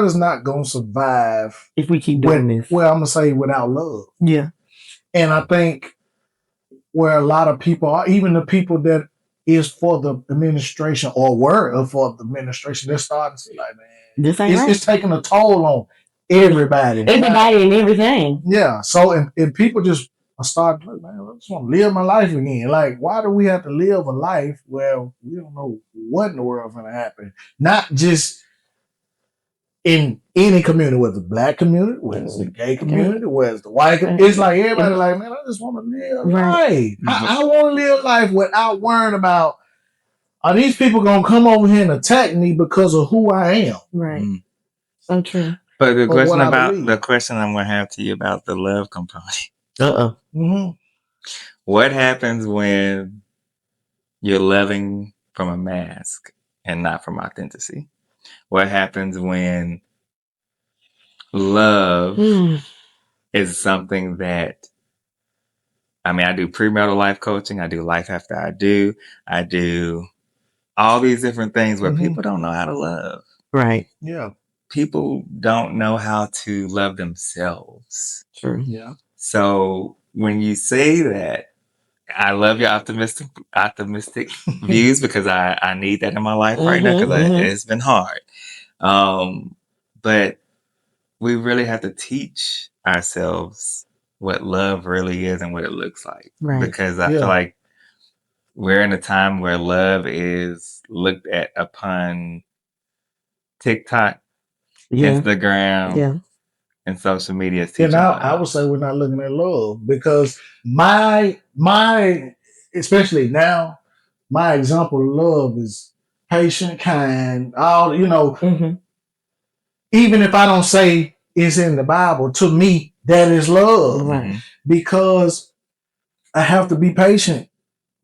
is not going to survive if we keep doing this. Well, I'm going to say without love. Yeah. And I think where a lot of people are, even the people that is for the administration or were for the administration, they're starting to say, like, man, this ain't right. It's taking a toll on everybody. Everybody and everything. Yeah. So, and people just are starting to like, man, I just want to live my life again. Like, why do we have to live a life where we don't know what in the world is going to happen? Not just in any community, whether it's the black community, whether it's the gay community, whether it's the white community. It's like everybody like, man, I just want to live life. I want to live life without worrying about, are these people going to come over here and attack me because of who I am? Right. So true. But the question I'm going to have to you about the love component. What happens when you're loving from a mask and not from authenticity? What happens when love is something that, I mean, I do premarital life coaching. I do life after I do all these different things where people don't know how to love. Right. Yeah. People don't know how to love themselves. True. Yeah. So when you say that, I love your optimistic views because I need that in my life right now because it's been hard. But we really have to teach ourselves what love really is and what it looks like. Right. Because I feel like we're in a time where love is looked at upon TikTok, Instagram, and social media. And I would say we're not looking at love because my especially now, my example of love is patient, kind, all, you know, even if I don't say it's in the Bible, to me, that is love. Right. Because I have to be patient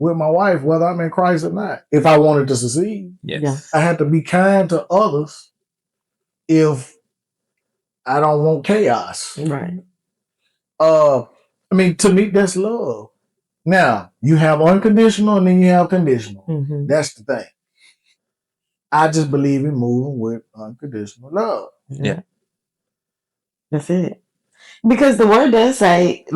with my wife, whether I'm in Christ or not. If I wanted to succeed, Yes. I had to be kind to others if I don't want chaos. Right. I mean, to me, that's love. Now, you have unconditional and then you have conditional. Mm-hmm. That's the thing. I just believe in moving with unconditional love. Yeah. That's it. Because the word does say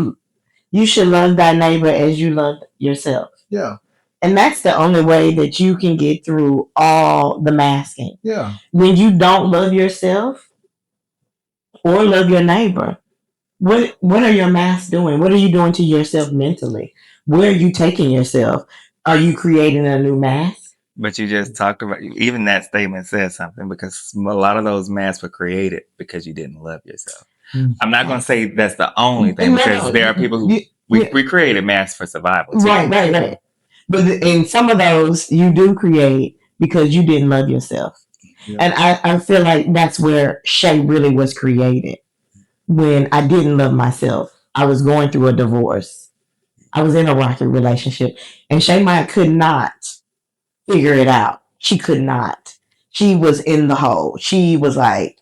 you should love thy neighbor as you love yourself. Yeah. And that's the only way that you can get through all the masking. Yeah. When you don't love yourself or love your neighbor, what are your masks doing? What are you doing to yourself mentally? Where are you taking yourself? Are you creating a new mask? But you just talked about, even that statement says something, because a lot of those masks were created because you didn't love yourself. I'm not going to say that's the only thing, because there are people who we created masks for survival too. Right. But in some of those you do create because you didn't love yourself. Yeah. And I feel like that's where Shay really was created. When I didn't love myself, I was going through a divorce. I was in a rocky relationship, and Shay Maya could not figure it out. She could not. She was in the hole. She was like,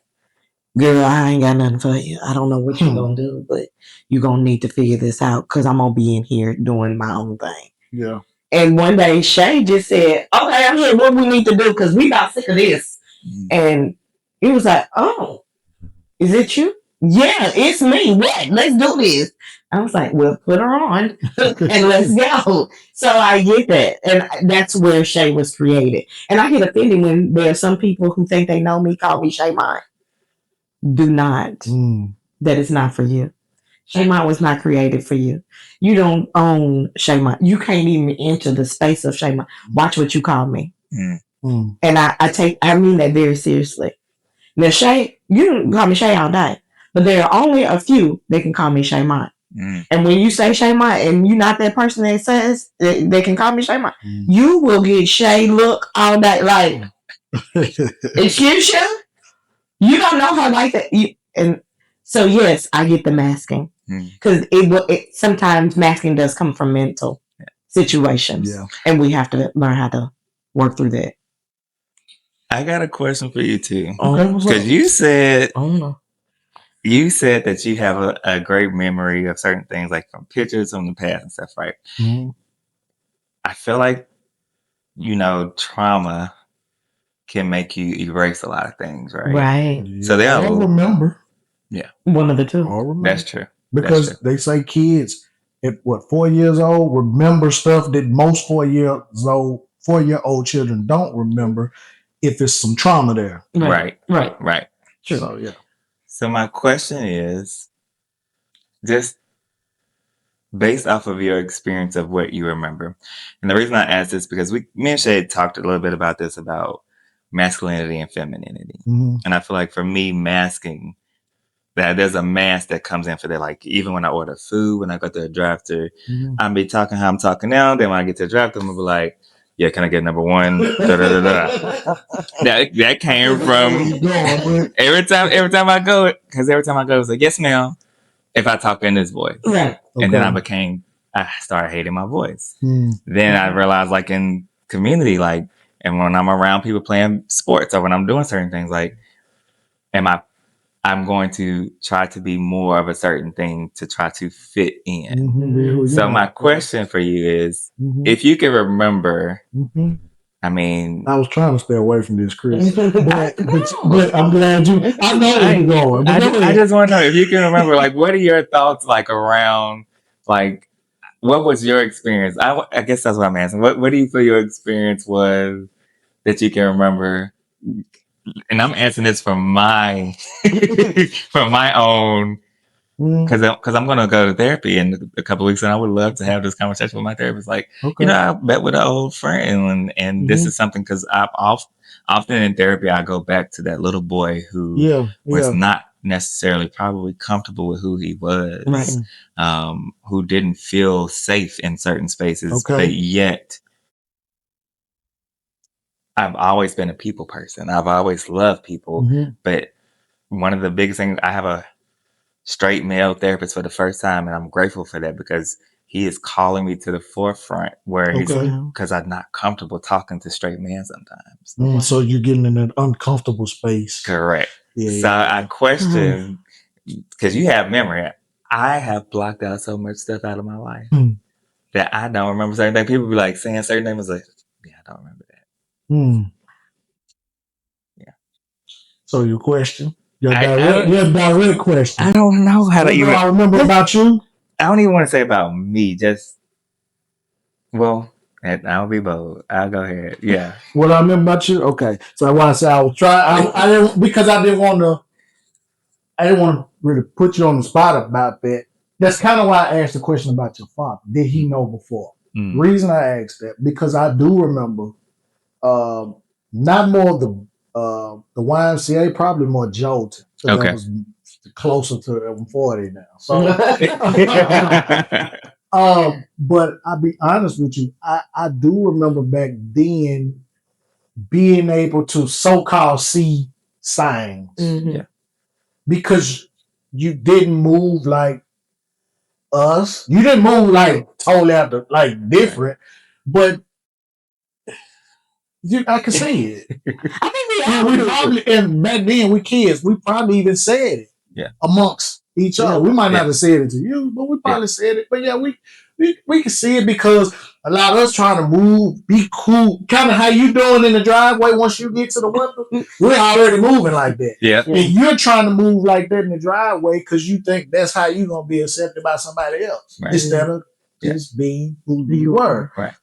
girl, I ain't got nothing for you. I don't know what you're going to do, but you're going to need to figure this out because I'm going to be in here doing my own thing. Yeah. And one day, Shay just said, okay, I'm here. What we need to do because we about sick of this. And he was like, oh, is it you? Yeah, it's me. What? Let's do this. I was like, well, put her on and let's go. So I get that. And that's where Shay was created. And I get offended when there are some people who think they know me, call me Shay Mine. Do not. That is not for you. Shay Mine was not created for you. You don't own Shay Mine. You can't even enter the space of Shay Mine. Watch what you call me. And I mean that very seriously. Now, Shay, you can call me Shay all day, but there are only a few that can call me Shay Mine. And when you say Shay Mine and you're not that person that says they can call me Shay Mine, you will get Shay look all day like, excuse you? You don't know her like that. And so, yes, I get the masking. Because it sometimes masking does come from mental situations. Yeah. And we have to learn how to work through that. I got a question for you too. Because you said that you have a great memory of certain things, like from pictures from the past and stuff, right? I feel like, trauma can make you erase a lot of things, right? Right. So they all remember. Yeah. One of the two. That's true. Because they say kids at 4 years old remember stuff that most 4-year-old children don't remember if it's some trauma there. Right. True. So, yeah. So my question is, just based off of your experience of what you remember, and the reason I asked this because me and Shay talked a little bit about this, about masculinity and femininity. And I feel like for me, masking, that there's a mask that comes in for that. Like even when I order food, when I go to the drive-thru, I'll be talking how I'm talking now. Then when I get to the drive-thru, I'm gonna be like, yeah, can I get number one? That came from every time I go, because every time I go, it's like, yes, ma'am, if I talk in this voice. Right. And then I started hating my voice. Then I realized, like in community, like, and when I'm around people playing sports or when I'm doing certain things, like, I'm going to try to be more of a certain thing to try to fit in. So my question for you is, if you can remember, I mean, I was trying to stay away from this, Chris, but I'm glad you. I know where you're going. I just want to know if you can remember, like, what are your thoughts like around, like, what was your experience? I guess that's what I'm asking. What do you feel your experience was that you can remember? And I'm answering this from my own, because I'm going to go to therapy in a couple of weeks, and I would love to have this conversation with my therapist. Like, I met with an old friend, and this is something, because I'm often in therapy, I go back to that little boy who was not necessarily probably comfortable with who he was, who didn't feel safe in certain spaces, but yet I've always been a people person. I've always loved people. But one of the biggest things, I have a straight male therapist for the first time, and I'm grateful for that, because he is calling me to the forefront where he's, Okay. because I'm not comfortable talking to straight men sometimes. So you're getting in an uncomfortable space. Correct. Yeah. So I question, because you have memory. I have blocked out so much stuff out of my life that I don't remember certain things. People be like saying certain things, like, yeah, I don't remember that. Yeah. So your question? Your direct question. I don't know how to What do even. I remember about you? I don't even want to say about me. Just, well, I'll be bold. I'll go ahead. Yeah. What I remember about you? Okay. So I want to say I was trying. I didn't, because I didn't want to really put you on the spot about that. That's kind of why I asked the question about your father. Did he know before? Reason I asked that, because I do remember, not more of the YMCA, probably more Jolton. Okay. That was closer to 40 now. So, but I'll be honest with you, I do remember back then being able to so-called see signs. Yeah. Because you didn't move like us. You didn't move like totally after, like different, but I can see it. I think And and back then we kids, we probably even said it. Yeah. Amongst each other. We might not have said it to you, but we probably said it. But yeah, we can see it because a lot of us trying to move, be cool, kind of how you doing in the driveway. Once you get to the window, we're already moving like that. Yeah. And you're trying to move like that in the driveway because you think that's how you're gonna be accepted by somebody else, instead of just being who you were. Right.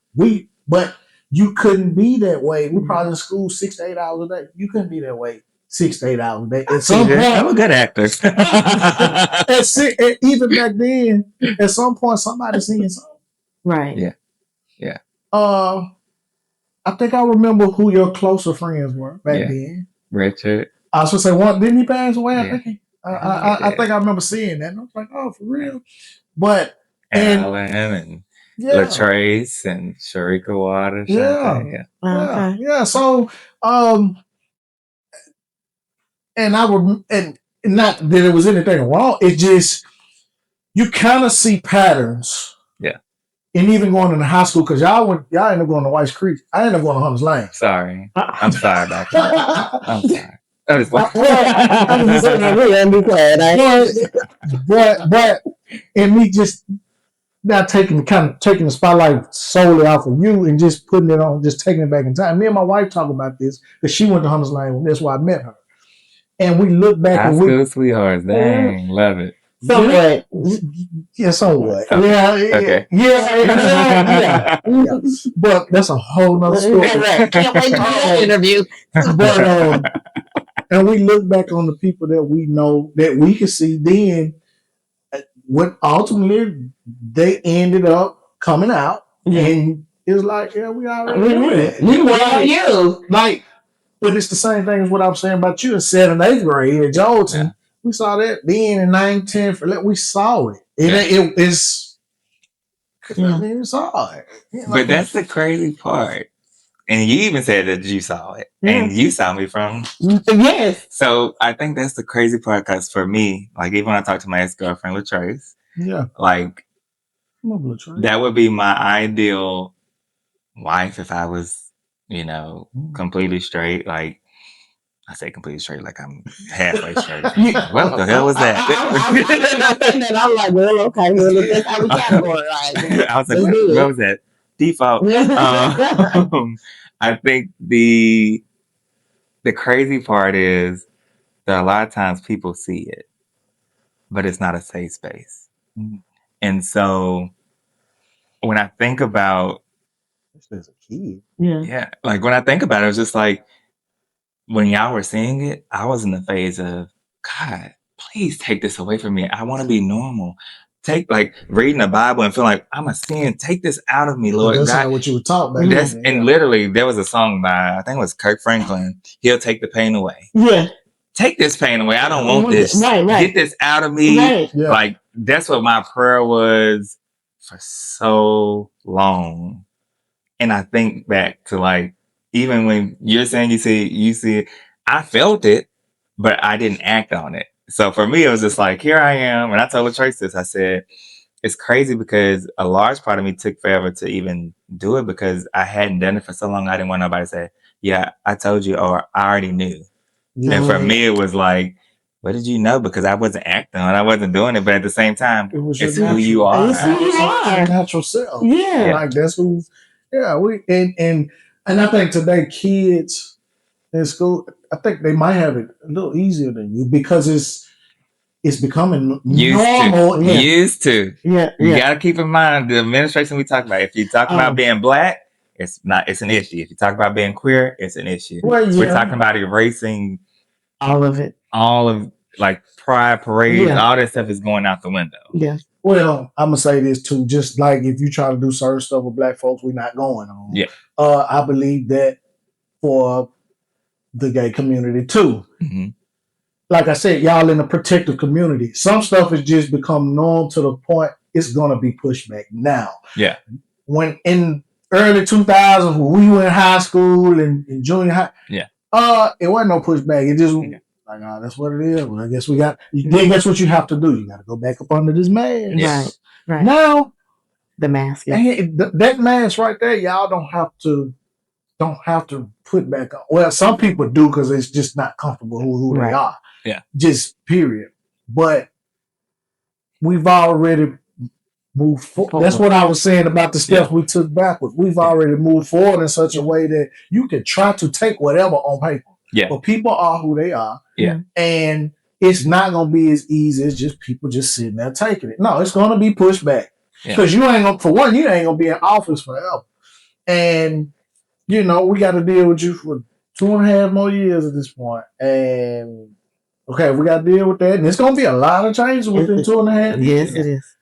But you couldn't be that way. We probably in school 6 to 8 hours a day. You couldn't be that way 6 to 8 hours a day. At some point, I'm a good actor. even back then, at some point, somebody singing something. Right. Yeah. Yeah. I think I remember who your closer friends were back then. Richard. I was supposed to say, didn't he pass away? Yeah. I think I remember seeing that. And I was like, oh, for real? But Alan and Latrace and Sharika Waters. Yeah. So, and not that it was anything wrong. It just, you kind of see patterns. Yeah. And even going into high school, because y'all ended up going to White Creek. I ended up going to Hunter's Lane. Sorry. I'm sorry about that. I'm sorry. But and me just not taking the spotlight solely off of you and just putting it on, just taking it back in time. Me and my wife talk about this because she went to Hunter's Lane. That's why I met her. And we look back and we sweethearts. Dang, love it. Somewhat. Yeah, somewhat. Okay. Yeah. Okay. Yeah. But that's a whole nother story. Can't wait to the interview. But and we look back on the people that we know that we can see then what ultimately they ended up coming out. And it was like, yeah, we already knew that. We were you. Like, but it's the same thing as what I'm saying about you in 7th, 8th grade at Jolton. Yeah. We saw that then in 9th, 10th. We saw it. It's. I mean, we saw it. But that's the crazy part. And you even said that you saw it. And you saw me from. Yes. So I think that's the crazy part, because for me, like, even when I talk to my ex-girlfriend, Latrace, like, that would be my ideal wife if I was, completely straight. Like, I say completely straight, like I'm halfway straight. What the hell was that? I'm like, well, okay, well, that's how we categorize. I was like, what was that? Default. I think the crazy part is that a lot of times people see it, but it's not a safe space. And so when I think about, as a kid, like when I think about it, it's just like, when y'all were seeing it, I was in the phase of, God, please take this away from me. I want to be normal. Take, like, reading the Bible and feel like I'm a sin. Take this out of me, Lord. That's not what you were talking about. And literally, there was a song by, I think it was Kirk Franklin. He'll take the pain away. Yeah. Take this pain away. I don't want this. Right. Get this out of me. Right. Yeah. Like, that's what my prayer was for so long. And I think back to, like, even when you're saying you see it, I felt it, but I didn't act on it. So for me, it was just like, here I am. And I told Latrace this. I said, it's crazy because a large part of me took forever to even do it because I hadn't done it for so long. I didn't want nobody to say, "Yeah, I told you," or "I already knew." And for me, it was like, "What did you know?" Because I wasn't acting and I wasn't doing it, but at the same time, it's who you are. It's who you are. Your natural self. Yeah. Like that's who. Yeah, and I think today kids in school, I think they might have it a little easier than you because it's becoming normal. Used to. Yeah. You gotta keep in mind the administration we talk about. If you talk about being black, it's an issue. If you talk about being queer, it's an issue. Well, yeah. We're talking about erasing all of it. All of like pride parades, all that stuff is going out the window. Yeah. Well, I'm gonna say this too. Just like if you try to do certain stuff with black folks, we're not going on. Yeah. I believe that for the gay community too. Mm-hmm. Like I said, y'all in a protective community. Some stuff has just become known to the point it's gonna be pushed back now. Yeah. When in early 2000s, when we were in high school and junior high, it wasn't no pushback. It just like, oh, that's what it is. Well, I guess we got. Then guess what you have to do? You got to go back up under this mask. Yes. Right. Now, the mask. That mask right there, y'all don't have to put back on. Well, some people do because it's just not comfortable who they are. Yeah. Just period. But we've already moved forward. That's what I was saying about the steps we took backwards. We've already moved forward in such a way that you can try to take whatever on paper. Yeah. But people are who they are. Yeah. And it's not going to be as easy as just people just sitting there taking it. No, it's going to be pushed back. Because you ain't going to, for one, you ain't going to be in office forever. And, we got to deal with you for 2.5 more years at this point. And, okay, we got to deal with that. And it's going to be a lot of changes within 2.5 years. Yes, it is.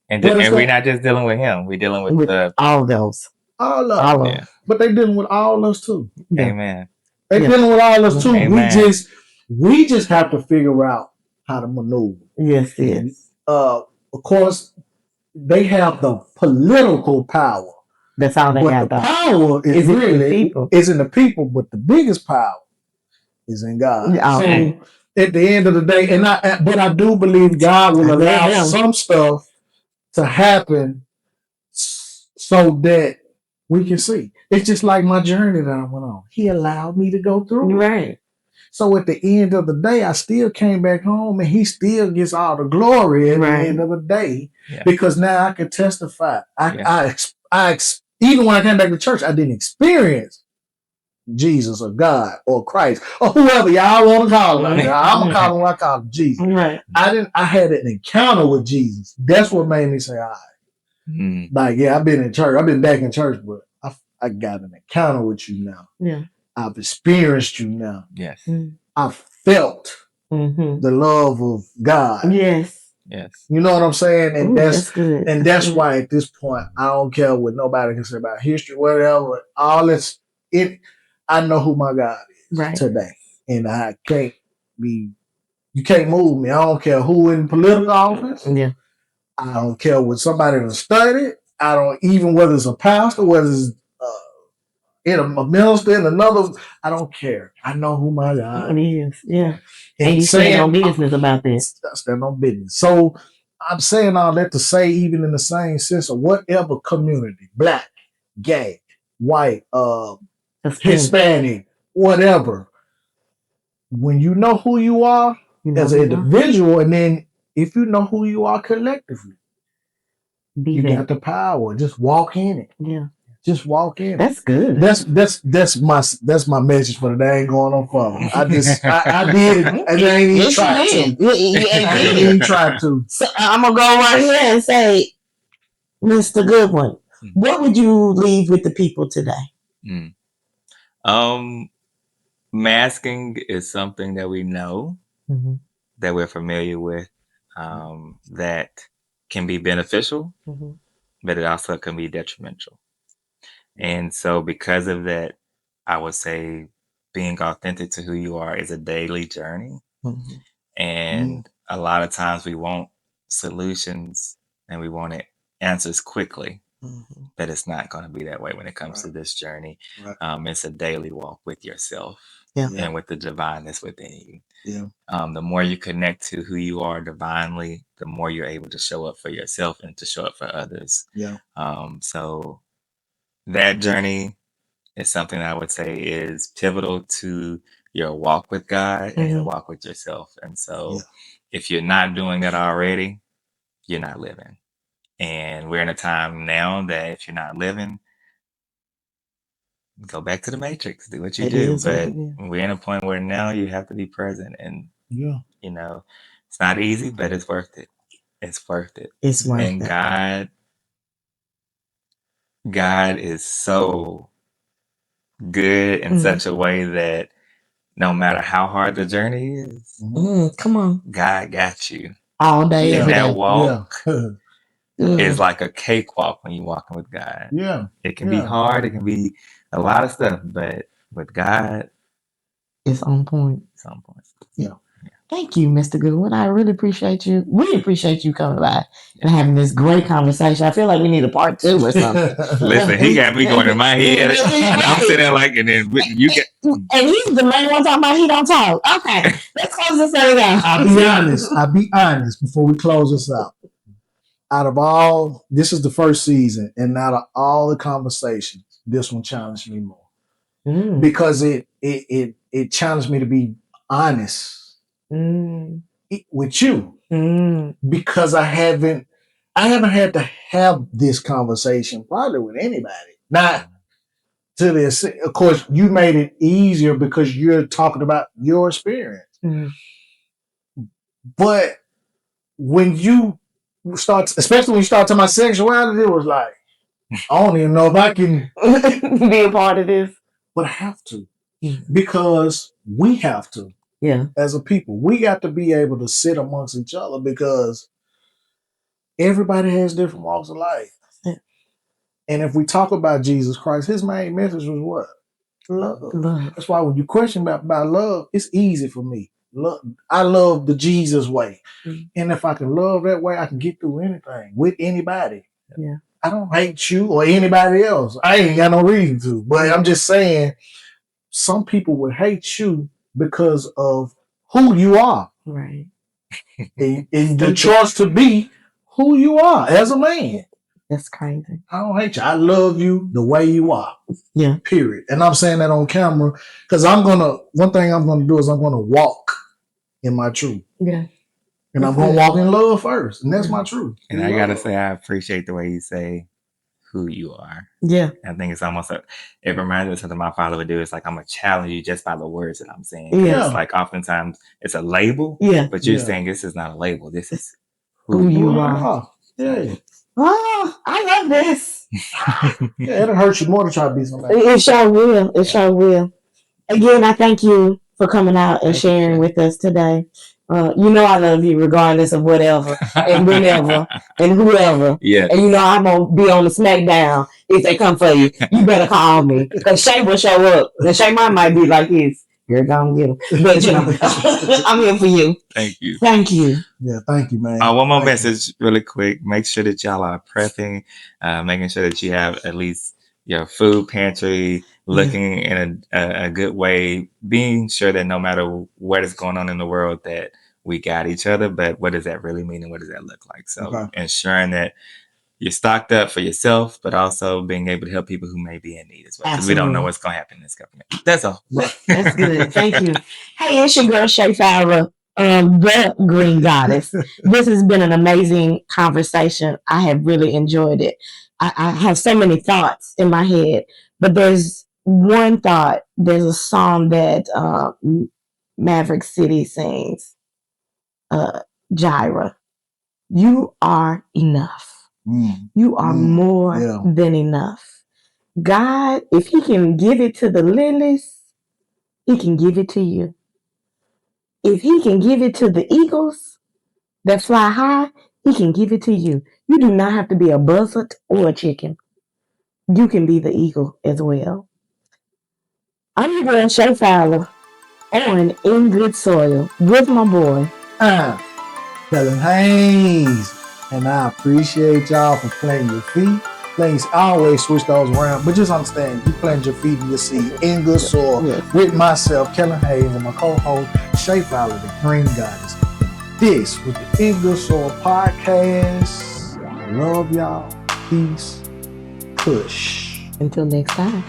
And we're not just dealing with him. We're dealing with all those. All of them. Yeah. But they're dealing with all of us too. Yeah. Amen. They're dealing with all of us too. Amen. We just have to figure out how to maneuver. Yes, yes. Of course, they have the political power. That's all they got. The power is really in the people, but the biggest power is in God. Okay. So at the end of the day, but I do believe God will allow some stuff to happen so that we can see. It's just like my journey that I went on. He allowed me to go through. Right. So at the end of the day, I still came back home and he still gets all the glory at the end of the day because now I can testify. Even when I came back to church, I didn't experience Jesus or God or Christ or whoever y'all want to call him. I'm going to call him what I call him, Jesus. Right. I had an encounter with Jesus. That's what made me say, all right. Like, I've been in church. I've been back in church, but I got an encounter with you now. Yeah. I've experienced you now. Yes. I felt the love of God. Yes. Yes. You know what I'm saying? And that's good. And that's why at this point, I don't care what nobody can say about history, whatever. All this, I know who my God is today. And you can't move me. I don't care who in political office. Yeah. I don't care what somebody done studied. I don't even whether it's a pastor, whether it's a minister in another. I don't care. I know who my God is. Yeah. And you stand on business about this. I stand on business. So I'm saying all that to say, even in the same sense of whatever community, black, gay, white, Hispanic, whatever. When you know who you are as an individual, and then if you know who you are collectively, you got the power. Just walk in it. Yeah. Just walk in. That's good. That's my message for the day. Ain't going on further. I did it. I ain't even tried to. I ain't even tried to. So I'm gonna go right here and say, Mr. Goodwin, what would you leave with the people today? Masking is something that we know, that we're familiar with, that can be beneficial, but it also can be detrimental. And so because of that, I would say being authentic to who you are is a daily journey. And a lot of times we want solutions and we want answers quickly, but it's not going to be that way when it comes to this journey. It's a daily walk with yourself. Yeah. and with the divineness within you. Yeah. The more you connect to who you are divinely, the more you're able to show up for yourself and to show up for others. Yeah. So that journey is something I would say is pivotal to your walk with God and your walk with yourself. And so if you're not doing that already, you're not living. And we're in a time now that if you're not living, go back to the matrix, do what you do. But we're in a point where now you have to be present, and Yeah. you know, it's not easy, but it's worth it. It's worth it. It's worth And it. God is so good in such a way that no matter how hard the journey is, come on, God got you all day. And that day. walk Yeah. is like a cakewalk when you're walking with God. Yeah. It can be hard. It can be a lot of stuff, but with God, it's on point. It's on point. Yeah. Thank you, Mr. Goodwin. I really appreciate you. We appreciate you coming by and having this great conversation. I feel like we need a part 2 or something. Listen, he got me going in my head, and I'm sitting there like, and then you get. And he's the main one talking about he don't talk. Okay, let's close this thing out. I'll be honest before we close this out. Out of all, this is the first season, and out of all the conversations, this one challenged me more because it challenged me to be honest with you because I haven't had to have this conversation probably with anybody. Not to this, of course, you made it easier because you're talking about your experience. But when you start, especially when you start talking about sexuality, it was like, I don't even know if I can be a part of this. But I have to. Because we have to. Yeah. As a people, we got to be able to sit amongst each other because everybody has different walks of life. Yeah. And if we talk about Jesus Christ, his main message was what? Love. That's why when you question about love, it's easy for me. I love the Jesus way. And if I can love that way, I can get through anything with anybody. Yeah. I don't hate you or anybody else. I ain't got no reason to. But I'm just saying, some people would hate you because of who you are. Right. And the choice to be who you are as a man. That's crazy. I don't hate you. I love you the way you are. Yeah. Period. And I'm saying that on camera because one thing I'm going to do is I'm going to walk in my truth. Yeah. And I'm going to walk in love first. And that's my truth. And I got to say, I appreciate the way you say who you are. Yeah. I think it's almost it reminds me of something my father would do. It's like, I'm going to challenge you just by the words that I'm saying. Yeah. It's like oftentimes it's a label. Yeah. But you're saying this is not a label. This is who you are. Yeah. Oh, I love this. Yeah, it'll hurt you more to try to be somebody. It sure will. It sure will. Again, I thank you for coming out and sharing with us today. You know I love you regardless of whatever and whenever and whoever. Yeah. And you know I'm going to be on the SmackDown if they come for you. You better call me because Shay will show up. And Shay might be like this. You're going to get him. But you know, I'm here for you. Thank you. Thank you. Yeah, thank you, man. One more message really quick. Make sure that y'all are prepping, making sure that you have at least your food pantry looking in a good way, being sure that no matter what is going on in the world that we got each other, but what does that really mean and what does that look like? So ensuring that you're stocked up for yourself, but also being able to help people who may be in need as well. Because we don't know what's going to happen in this government. That's all. That's good. Thank you. Hey, it's your girl, Shay Fowler, the Green Goddess. This has been an amazing conversation. I have really enjoyed it. I have so many thoughts in my head, but there's one thought. There's a song that Maverick City sings, Jireh. You are enough. You are more than enough. God, if he can give it to the lilies, he can give it to you. If he can give it to the eagles that fly high, he can give it to you. You do not have to be a buzzard or a chicken. You can be the eagle as well. I'm your girl, Shay Fowler, on In Good Soil with my boy, Kellen Haynes. And I appreciate y'all for planting your feet things. I always switch those around, but just understand, you plant your feet in your seed in good soil with myself, Kellen Hayes, and my co-host, Shay Fowler, the Green Goddess. This was the In Good Soil Podcast. I love y'all. Peace. Push. Until next time.